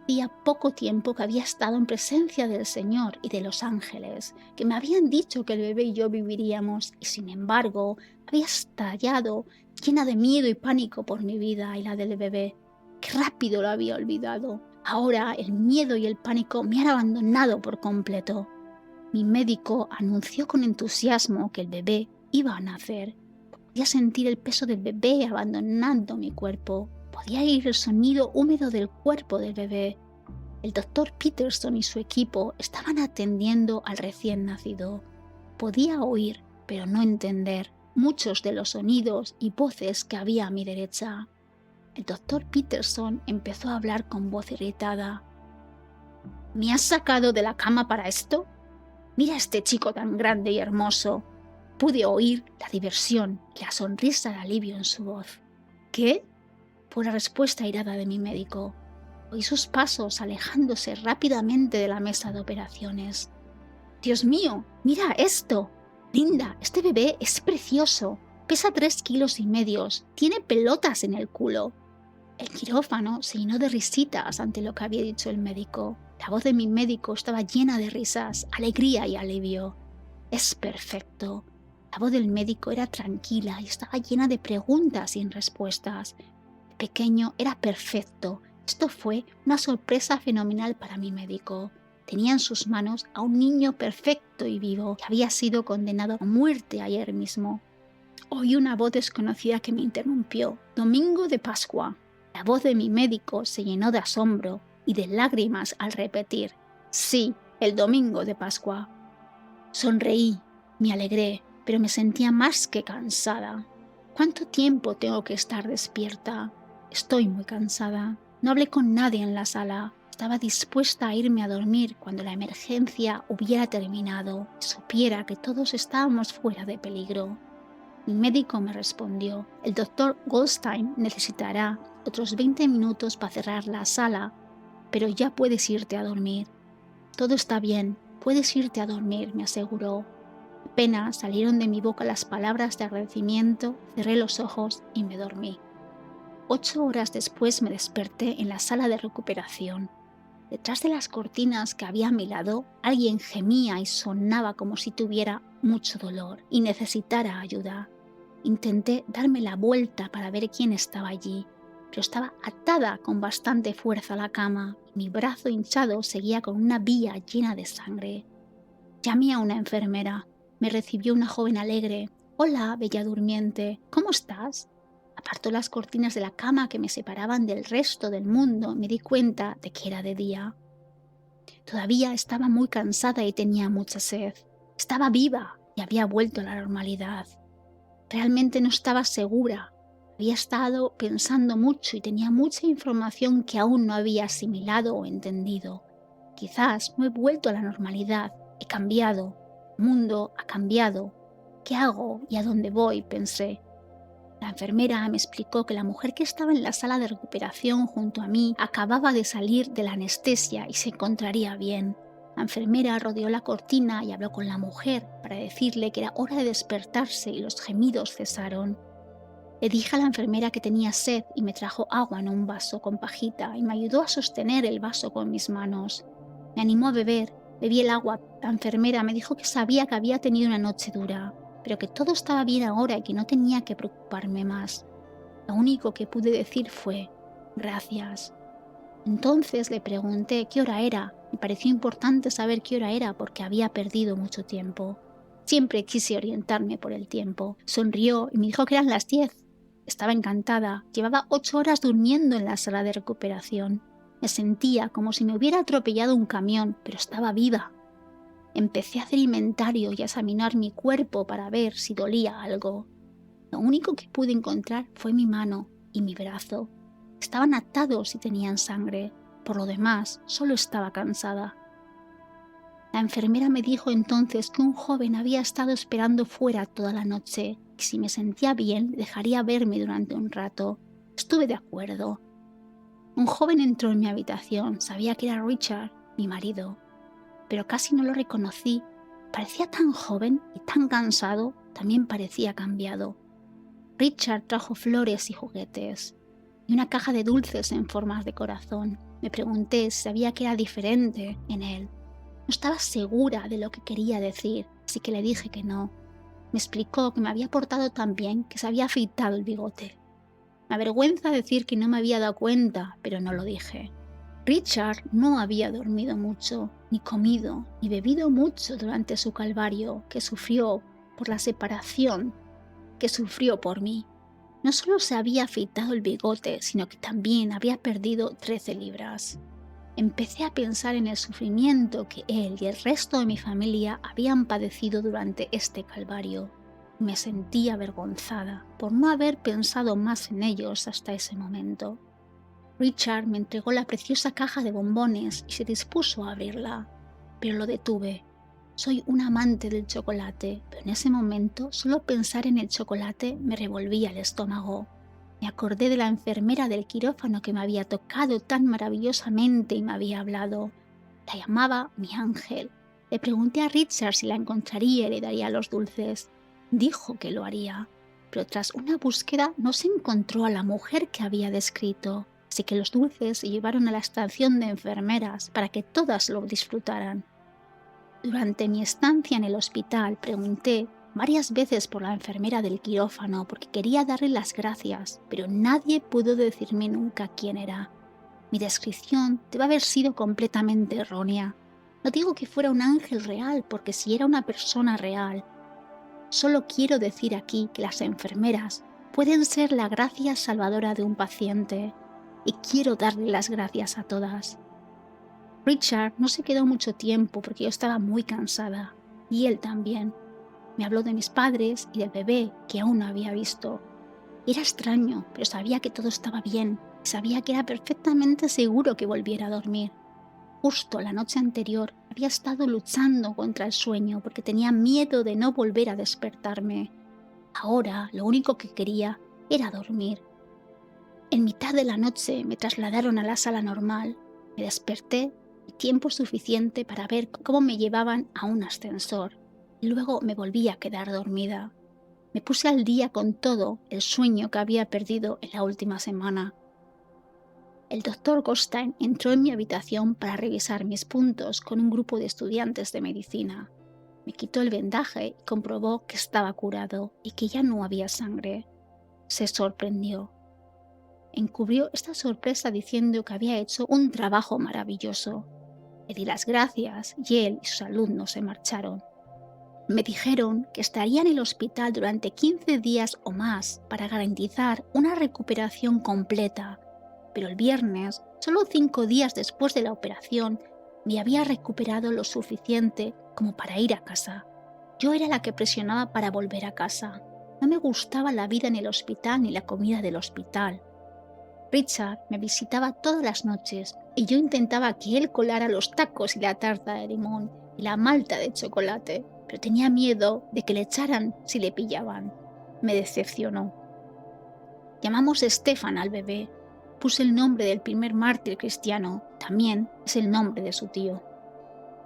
Hacía poco tiempo que había estado en presencia del Señor y de los ángeles, que me habían dicho que el bebé y yo viviríamos, y sin embargo había estallado llena de miedo y pánico por mi vida y la del bebé. Qué rápido lo había olvidado. Ahora el miedo y el pánico me han abandonado por completo. Mi médico anunció con entusiasmo que el bebé iba a nacer. Podía sentir el peso del bebé abandonando mi cuerpo. Podía oír el sonido húmedo del cuerpo del bebé. El doctor Peterson y su equipo estaban atendiendo al recién nacido. Podía oír, pero no entender, muchos de los sonidos y voces que había a mi derecha. El doctor Peterson empezó a hablar con voz irritada. ¿Me has sacado de la cama para esto? Mira a este chico tan grande y hermoso. Pude oír la diversión y la sonrisa de alivio en su voz. ¿Qué? Fue la respuesta airada de mi médico. Oí sus pasos alejándose rápidamente de la mesa de operaciones. ¡Dios mío! ¡Mira esto! Linda, este bebé es precioso. Pesa 3,5 kilos. Tiene pelotas en el culo. El quirófano se llenó de risitas ante lo que había dicho el médico. La voz de mi médico estaba llena de risas, alegría y alivio. Es perfecto. La voz del médico era tranquila y estaba llena de preguntas sin respuestas. El pequeño era perfecto. Esto fue una sorpresa fenomenal para mi médico. Tenía en sus manos a un niño perfecto y vivo que había sido condenado a muerte ayer mismo. Oí una voz desconocida que me interrumpió. Domingo de Pascua. La voz de mi médico se llenó de asombro y de lágrimas al repetir: sí, el domingo de Pascua. Sonreí, me alegré, pero me sentía más que cansada. ¿Cuánto tiempo tengo que estar despierta? Estoy muy cansada. No hablé con nadie en la sala. Estaba dispuesta a irme a dormir cuando la emergencia hubiera terminado y supiera que todos estábamos fuera de peligro. Mi médico me respondió: el doctor Goldstein necesitará otros 20 minutos para cerrar la sala, pero ya puedes irte a dormir. Todo está bien, puedes irte a dormir, me aseguró. Apenas salieron de mi boca las palabras de agradecimiento, cerré los ojos y me dormí. 8 horas después me desperté en la sala de recuperación. Detrás de las cortinas que había a mi lado, alguien gemía y sonaba como si tuviera mucho dolor y necesitara ayuda. Intenté darme la vuelta para ver quién estaba allí, pero estaba atada con bastante fuerza a la cama y mi brazo hinchado seguía con una vía llena de sangre. Llamé a una enfermera. Me recibió una joven alegre. «Hola, bella durmiente, ¿cómo estás?» Apartó las cortinas de la cama que me separaban del resto del mundo y me di cuenta de que era de día. Todavía estaba muy cansada y tenía mucha sed. Estaba viva y había vuelto a la normalidad. Realmente no estaba segura. Había estado pensando mucho y tenía mucha información que aún no había asimilado o entendido. Quizás no he vuelto a la normalidad. He cambiado. El mundo ha cambiado. ¿Qué hago y a dónde voy?, pensé. La enfermera me explicó que la mujer que estaba en la sala de recuperación junto a mí acababa de salir de la anestesia y se encontraría bien. La enfermera rodeó la cortina y habló con la mujer para decirle que era hora de despertarse y los gemidos cesaron. Le dije a la enfermera que tenía sed y me trajo agua en un vaso con pajita y me ayudó a sostener el vaso con mis manos. Me animó a beber, bebí el agua. La enfermera me dijo que sabía que había tenido una noche dura, pero que todo estaba bien ahora y que no tenía que preocuparme más. Lo único que pude decir fue: gracias. Entonces le pregunté qué hora era. Me pareció importante saber qué hora era porque había perdido mucho tiempo. Siempre quise orientarme por el tiempo. Sonrió y me dijo que eran las 10. Estaba encantada. Llevaba 8 horas durmiendo en la sala de recuperación. Me sentía como si me hubiera atropellado un camión, pero estaba viva. Empecé a hacer inventario y a examinar mi cuerpo para ver si dolía algo. Lo único que pude encontrar fue mi mano y mi brazo. Estaban atados y tenían sangre. Por lo demás, solo estaba cansada. La enfermera me dijo entonces que un joven había estado esperando fuera toda la noche y si me sentía bien dejaría verme durante un rato. Estuve de acuerdo. Un joven entró en mi habitación, sabía que era Richard, mi marido, pero casi no lo reconocí. Parecía tan joven y tan cansado, también parecía cambiado. Richard trajo flores y juguetes y una caja de dulces en formas de corazón. Me pregunté si sabía que era diferente en él. No estaba segura de lo que quería decir, así que le dije que no. Me explicó que me había portado tan bien que se había afeitado el bigote. Me avergüenza decir que no me había dado cuenta, pero no lo dije. Richard no había dormido mucho, ni comido, ni bebido mucho durante su calvario que sufrió por la separación que sufrió por mí. No solo se había afeitado el bigote, sino que también había perdido 13 libras. Empecé a pensar en el sufrimiento que él y el resto de mi familia habían padecido durante este calvario. Me sentí avergonzada por no haber pensado más en ellos hasta ese momento. Richard me entregó la preciosa caja de bombones y se dispuso a abrirla, pero lo detuve. Soy un amante del chocolate, pero en ese momento solo pensar en el chocolate me revolvía el estómago. Me acordé de la enfermera del quirófano que me había tocado tan maravillosamente y me había hablado. La llamaba mi ángel. Le pregunté a Richard si la encontraría y le daría los dulces. Dijo que lo haría, pero tras una búsqueda no se encontró a la mujer que había descrito, así que los dulces se llevaron a la estación de enfermeras para que todas lo disfrutaran. Durante mi estancia en el hospital pregunté varias veces por la enfermera del quirófano porque quería darle las gracias, pero nadie pudo decirme nunca quién era. Mi descripción debe haber sido completamente errónea. No digo que fuera un ángel real, porque si era una persona real, solo quiero decir aquí que las enfermeras pueden ser la gracia salvadora de un paciente, y quiero darle las gracias a todas. Richard no se quedó mucho tiempo porque yo estaba muy cansada, y él también. Me habló de mis padres y del bebé que aún no había visto. Era extraño, pero sabía que todo estaba bien y sabía que era perfectamente seguro que volviera a dormir. Justo la noche anterior había estado luchando contra el sueño porque tenía miedo de no volver a despertarme. Ahora lo único que quería era dormir. En mitad de la noche me trasladaron a la sala normal. Me desperté y tiempo suficiente para ver cómo me llevaban a un ascensor y luego me volví a quedar dormida. Me puse al día con todo el sueño que había perdido en la última semana. El doctor Goldstein entró en mi habitación para revisar mis puntos con un grupo de estudiantes de medicina. Me quitó el vendaje y comprobó que estaba curado y que ya no había sangre. Se sorprendió. Encubrió esta sorpresa diciendo que había hecho un trabajo maravilloso. Le di las gracias y él y sus alumnos se marcharon. Me dijeron que estaría en el hospital durante 15 días o más para garantizar una recuperación completa, pero el viernes, solo 5 días después de la operación, me había recuperado lo suficiente como para ir a casa. Yo era la que presionaba para volver a casa. No me gustaba la vida en el hospital ni la comida del hospital. Richard me visitaba todas las noches y yo intentaba que él colara los tacos y la tarta de limón y la malta de chocolate, pero tenía miedo de que le echaran si le pillaban. Me decepcionó. Llamamos Stefan al bebé. Puse el nombre del primer mártir cristiano, también es el nombre de su tío.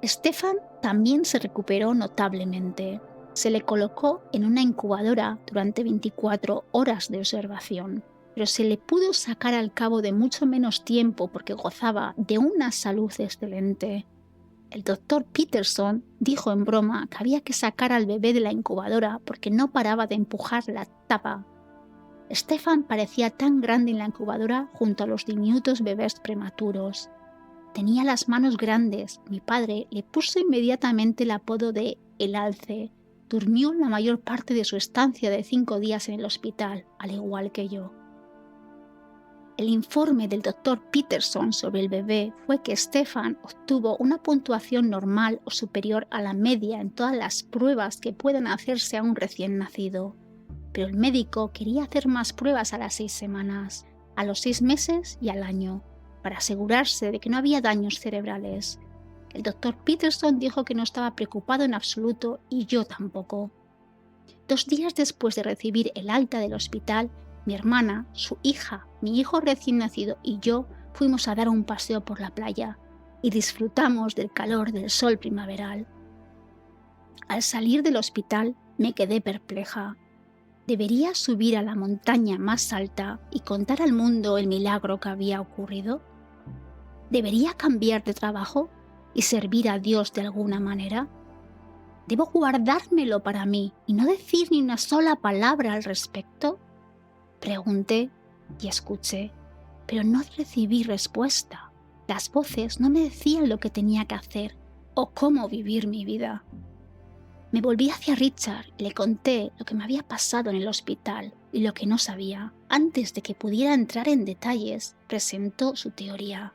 Stefan también se recuperó notablemente. Se le colocó en una incubadora durante 24 horas de observación, pero se le pudo sacar al cabo de mucho menos tiempo porque gozaba de una salud excelente. El doctor Peterson dijo en broma que había que sacar al bebé de la incubadora porque no paraba de empujar la tapa. Stefan parecía tan grande en la incubadora junto a los diminutos bebés prematuros. Tenía las manos grandes. Mi padre le puso inmediatamente el apodo de El Alce. Durmió la mayor parte de su estancia de 5 días en el hospital, al igual que yo. El informe del doctor Peterson sobre el bebé fue que Stefan obtuvo una puntuación normal o superior a la media en todas las pruebas que puedan hacerse a un recién nacido. Pero el médico quería hacer más pruebas a las 6 semanas, a los 6 meses y al año, para asegurarse de que no había daños cerebrales. El doctor Peterson dijo que no estaba preocupado en absoluto y yo tampoco. 2 días después de recibir el alta del hospital, mi hermana, su hija, mi hijo recién nacido y yo fuimos a dar un paseo por la playa y disfrutamos del calor del sol primaveral. Al salir del hospital me quedé perpleja. ¿Debería subir a la montaña más alta y contar al mundo el milagro que había ocurrido? ¿Debería cambiar de trabajo y servir a Dios de alguna manera? ¿Debo guardármelo para mí y no decir ni una sola palabra al respecto? Pregunté y escuché, pero no recibí respuesta. Las voces no me decían lo que tenía que hacer o cómo vivir mi vida. Me volví hacia Richard y le conté lo que me había pasado en el hospital y lo que no sabía. Antes de que pudiera entrar en detalles, presentó su teoría.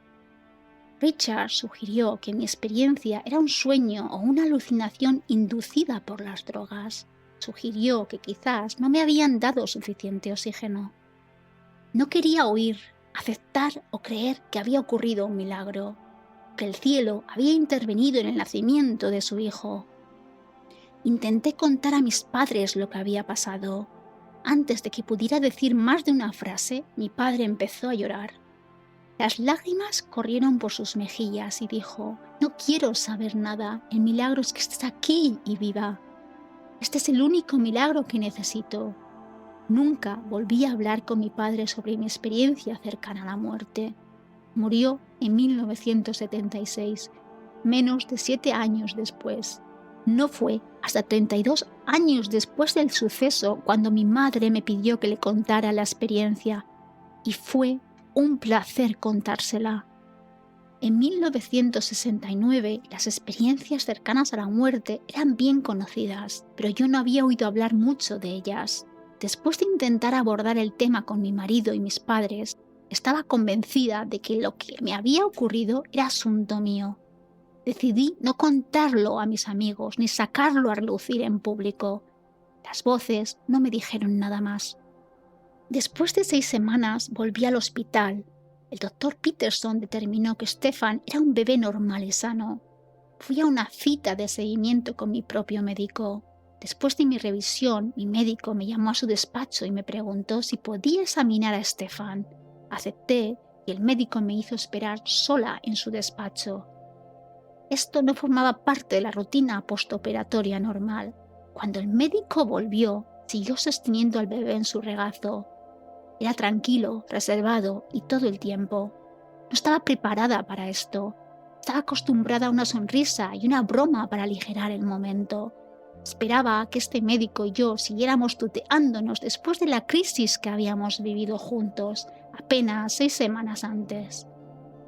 Richard sugirió que mi experiencia era un sueño o una alucinación inducida por las drogas. Sugirió que quizás no me habían dado suficiente oxígeno. No quería oír, aceptar o creer que había ocurrido un milagro, que el cielo había intervenido en el nacimiento de su hijo. Intenté contar a mis padres lo que había pasado. Antes de que pudiera decir más de una frase, mi padre empezó a llorar. Las lágrimas corrieron por sus mejillas y dijo: «No quiero saber nada, el milagro es que estés aquí y viva. Este es el único milagro que necesito». Nunca volví a hablar con mi padre sobre mi experiencia cercana a la muerte. Murió en 1976, menos de 7 años después. No fue hasta 32 años después del suceso cuando mi madre me pidió que le contara la experiencia, y fue un placer contársela. En 1969 las experiencias cercanas a la muerte eran bien conocidas, pero yo no había oído hablar mucho de ellas. Después de intentar abordar el tema con mi marido y mis padres, estaba convencida de que lo que me había ocurrido era asunto mío. Decidí no contarlo a mis amigos ni sacarlo a relucir en público. Las voces no me dijeron nada más. Después de 6 semanas volví al hospital. El doctor Peterson determinó que Stefan era un bebé normal y sano. Fui a una cita de seguimiento con mi propio médico. Después de mi revisión, mi médico me llamó a su despacho y me preguntó si podía examinar a Stefan. Acepté y el médico me hizo esperar sola en su despacho. Esto no formaba parte de la rutina postoperatoria normal. Cuando el médico volvió, siguió sosteniendo al bebé en su regazo. Era tranquilo, reservado y todo el tiempo. No estaba preparada para esto. Estaba acostumbrada a una sonrisa y una broma para aligerar el momento. Esperaba que este médico y yo siguiéramos tuteándonos después de la crisis que habíamos vivido juntos apenas 6 semanas antes.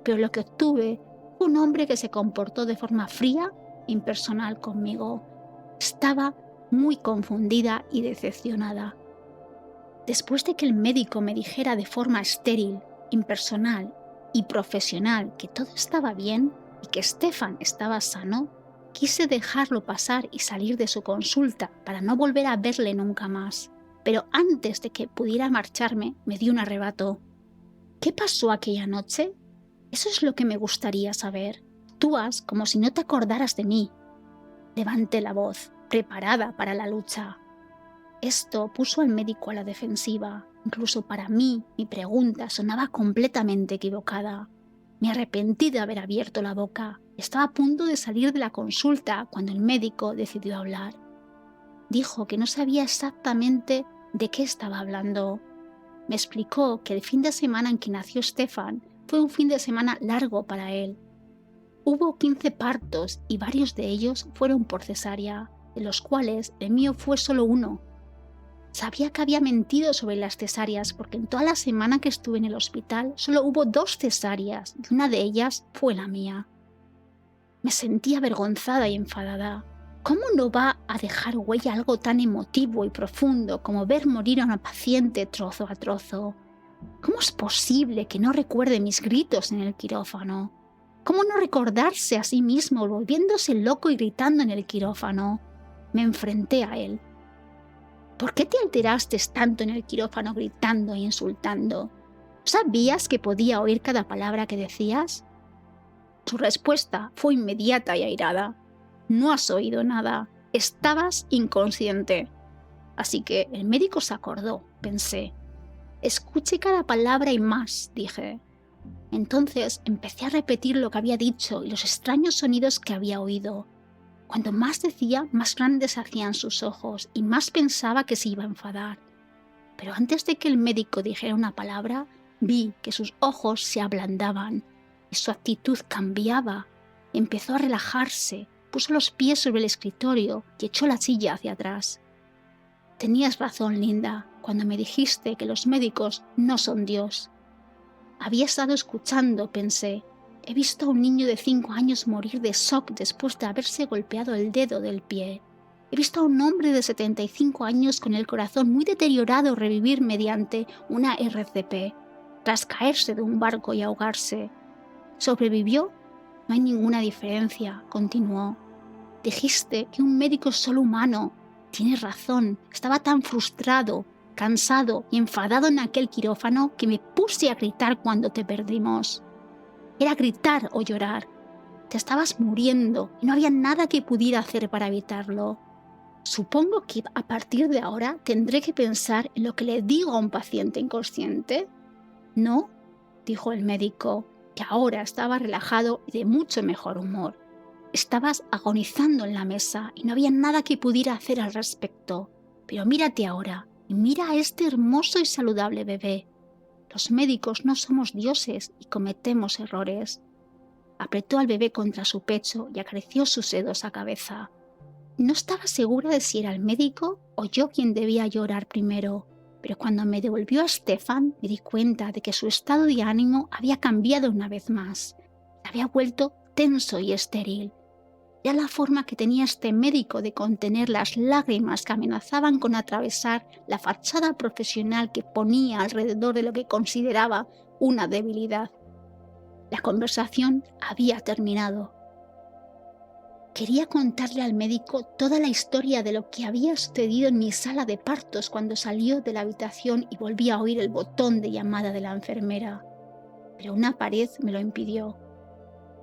Pero lo que obtuve fue un hombre que se comportó de forma fría e impersonal conmigo. Estaba muy confundida y decepcionada. Después de que el médico me dijera de forma estéril, impersonal y profesional que todo estaba bien y que Stefan estaba sano, quise dejarlo pasar y salir de su consulta para no volver a verle nunca más. Pero antes de que pudiera marcharme, me dio un arrebato. ¿Qué pasó aquella noche? Eso es lo que me gustaría saber. Actúas como si no te acordaras de mí. Levanté la voz, preparada para la lucha. Esto puso al médico a la defensiva. Incluso para mí, mi pregunta sonaba completamente equivocada. Me arrepentí de haber abierto la boca. Estaba a punto de salir de la consulta cuando el médico decidió hablar. Dijo que no sabía exactamente de qué estaba hablando. Me explicó que el fin de semana en que nació Stefan fue un fin de semana largo para él. Hubo 15 partos y varios de ellos fueron por cesárea, de los cuales el mío fue solo uno. Sabía que había mentido sobre las cesáreas porque en toda la semana que estuve en el hospital solo hubo 2 cesáreas y una de ellas fue la mía. Me sentía avergonzada y enfadada. ¿Cómo no va a dejar huella algo tan emotivo y profundo como ver morir a una paciente trozo a trozo? ¿Cómo es posible que no recuerde mis gritos en el quirófano? ¿Cómo no recordarse a sí mismo volviéndose loco y gritando en el quirófano? Me enfrenté a él. ¿Por qué te alteraste tanto en el quirófano gritando e insultando? ¿Sabías que podía oír cada palabra que decías? Su respuesta fue inmediata y airada. No has oído nada. Estabas inconsciente. Así que el médico se acordó, pensé. Escuché cada palabra y más, dije. Entonces empecé a repetir lo que había dicho y los extraños sonidos que había oído. Cuanto más decía, más grandes se hacían sus ojos y más pensaba que se iba a enfadar. Pero antes de que el médico dijera una palabra, vi que sus ojos se ablandaban y su actitud cambiaba. Empezó a relajarse, puso los pies sobre el escritorio y echó la silla hacia atrás. Tenías razón, Linda, cuando me dijiste que los médicos no son Dios. Había estado escuchando, pensé. He visto a un niño de 5 años morir de shock después de haberse golpeado el dedo del pie. He visto a un hombre de 75 años con el corazón muy deteriorado revivir mediante una RCP, tras caerse de un barco y ahogarse. ¿Sobrevivió? No hay ninguna diferencia, continuó. Dijiste que un médico es solo humano. Tienes razón, estaba tan frustrado, cansado y enfadado en aquel quirófano que me puse a gritar cuando te perdimos. Era gritar o llorar. Te estabas muriendo y no había nada que pudiera hacer para evitarlo. Supongo que a partir de ahora tendré que pensar en lo que le digo a un paciente inconsciente. No, dijo el médico, que ahora estaba relajado y de mucho mejor humor. Estabas agonizando en la mesa y no había nada que pudiera hacer al respecto. Pero mírate ahora y mira a este hermoso y saludable bebé. Los médicos no somos dioses y cometemos errores. Apretó al bebé contra su pecho y acarició su sedosa cabeza. No estaba segura de si era el médico o yo quien debía llorar primero, pero cuando me devolvió a Stefan me di cuenta de que su estado de ánimo había cambiado una vez más. Se había vuelto tenso y estéril. Era la forma que tenía este médico de contener las lágrimas que amenazaban con atravesar la fachada profesional que ponía alrededor de lo que consideraba una debilidad. La conversación había terminado. Quería contarle al médico toda la historia de lo que había sucedido en mi sala de partos cuando salió de la habitación y volví a oír el botón de llamada de la enfermera. Pero una pared me lo impidió.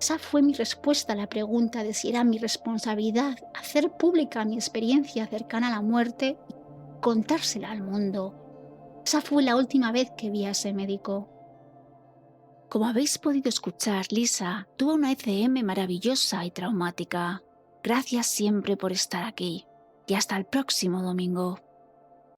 Esa fue mi respuesta a la pregunta de si era mi responsabilidad hacer pública mi experiencia cercana a la muerte y contársela al mundo. Esa fue la última vez que vi a ese médico. Como habéis podido escuchar, Lisa tuvo una ECM maravillosa y traumática. Gracias siempre por estar aquí y hasta el próximo domingo.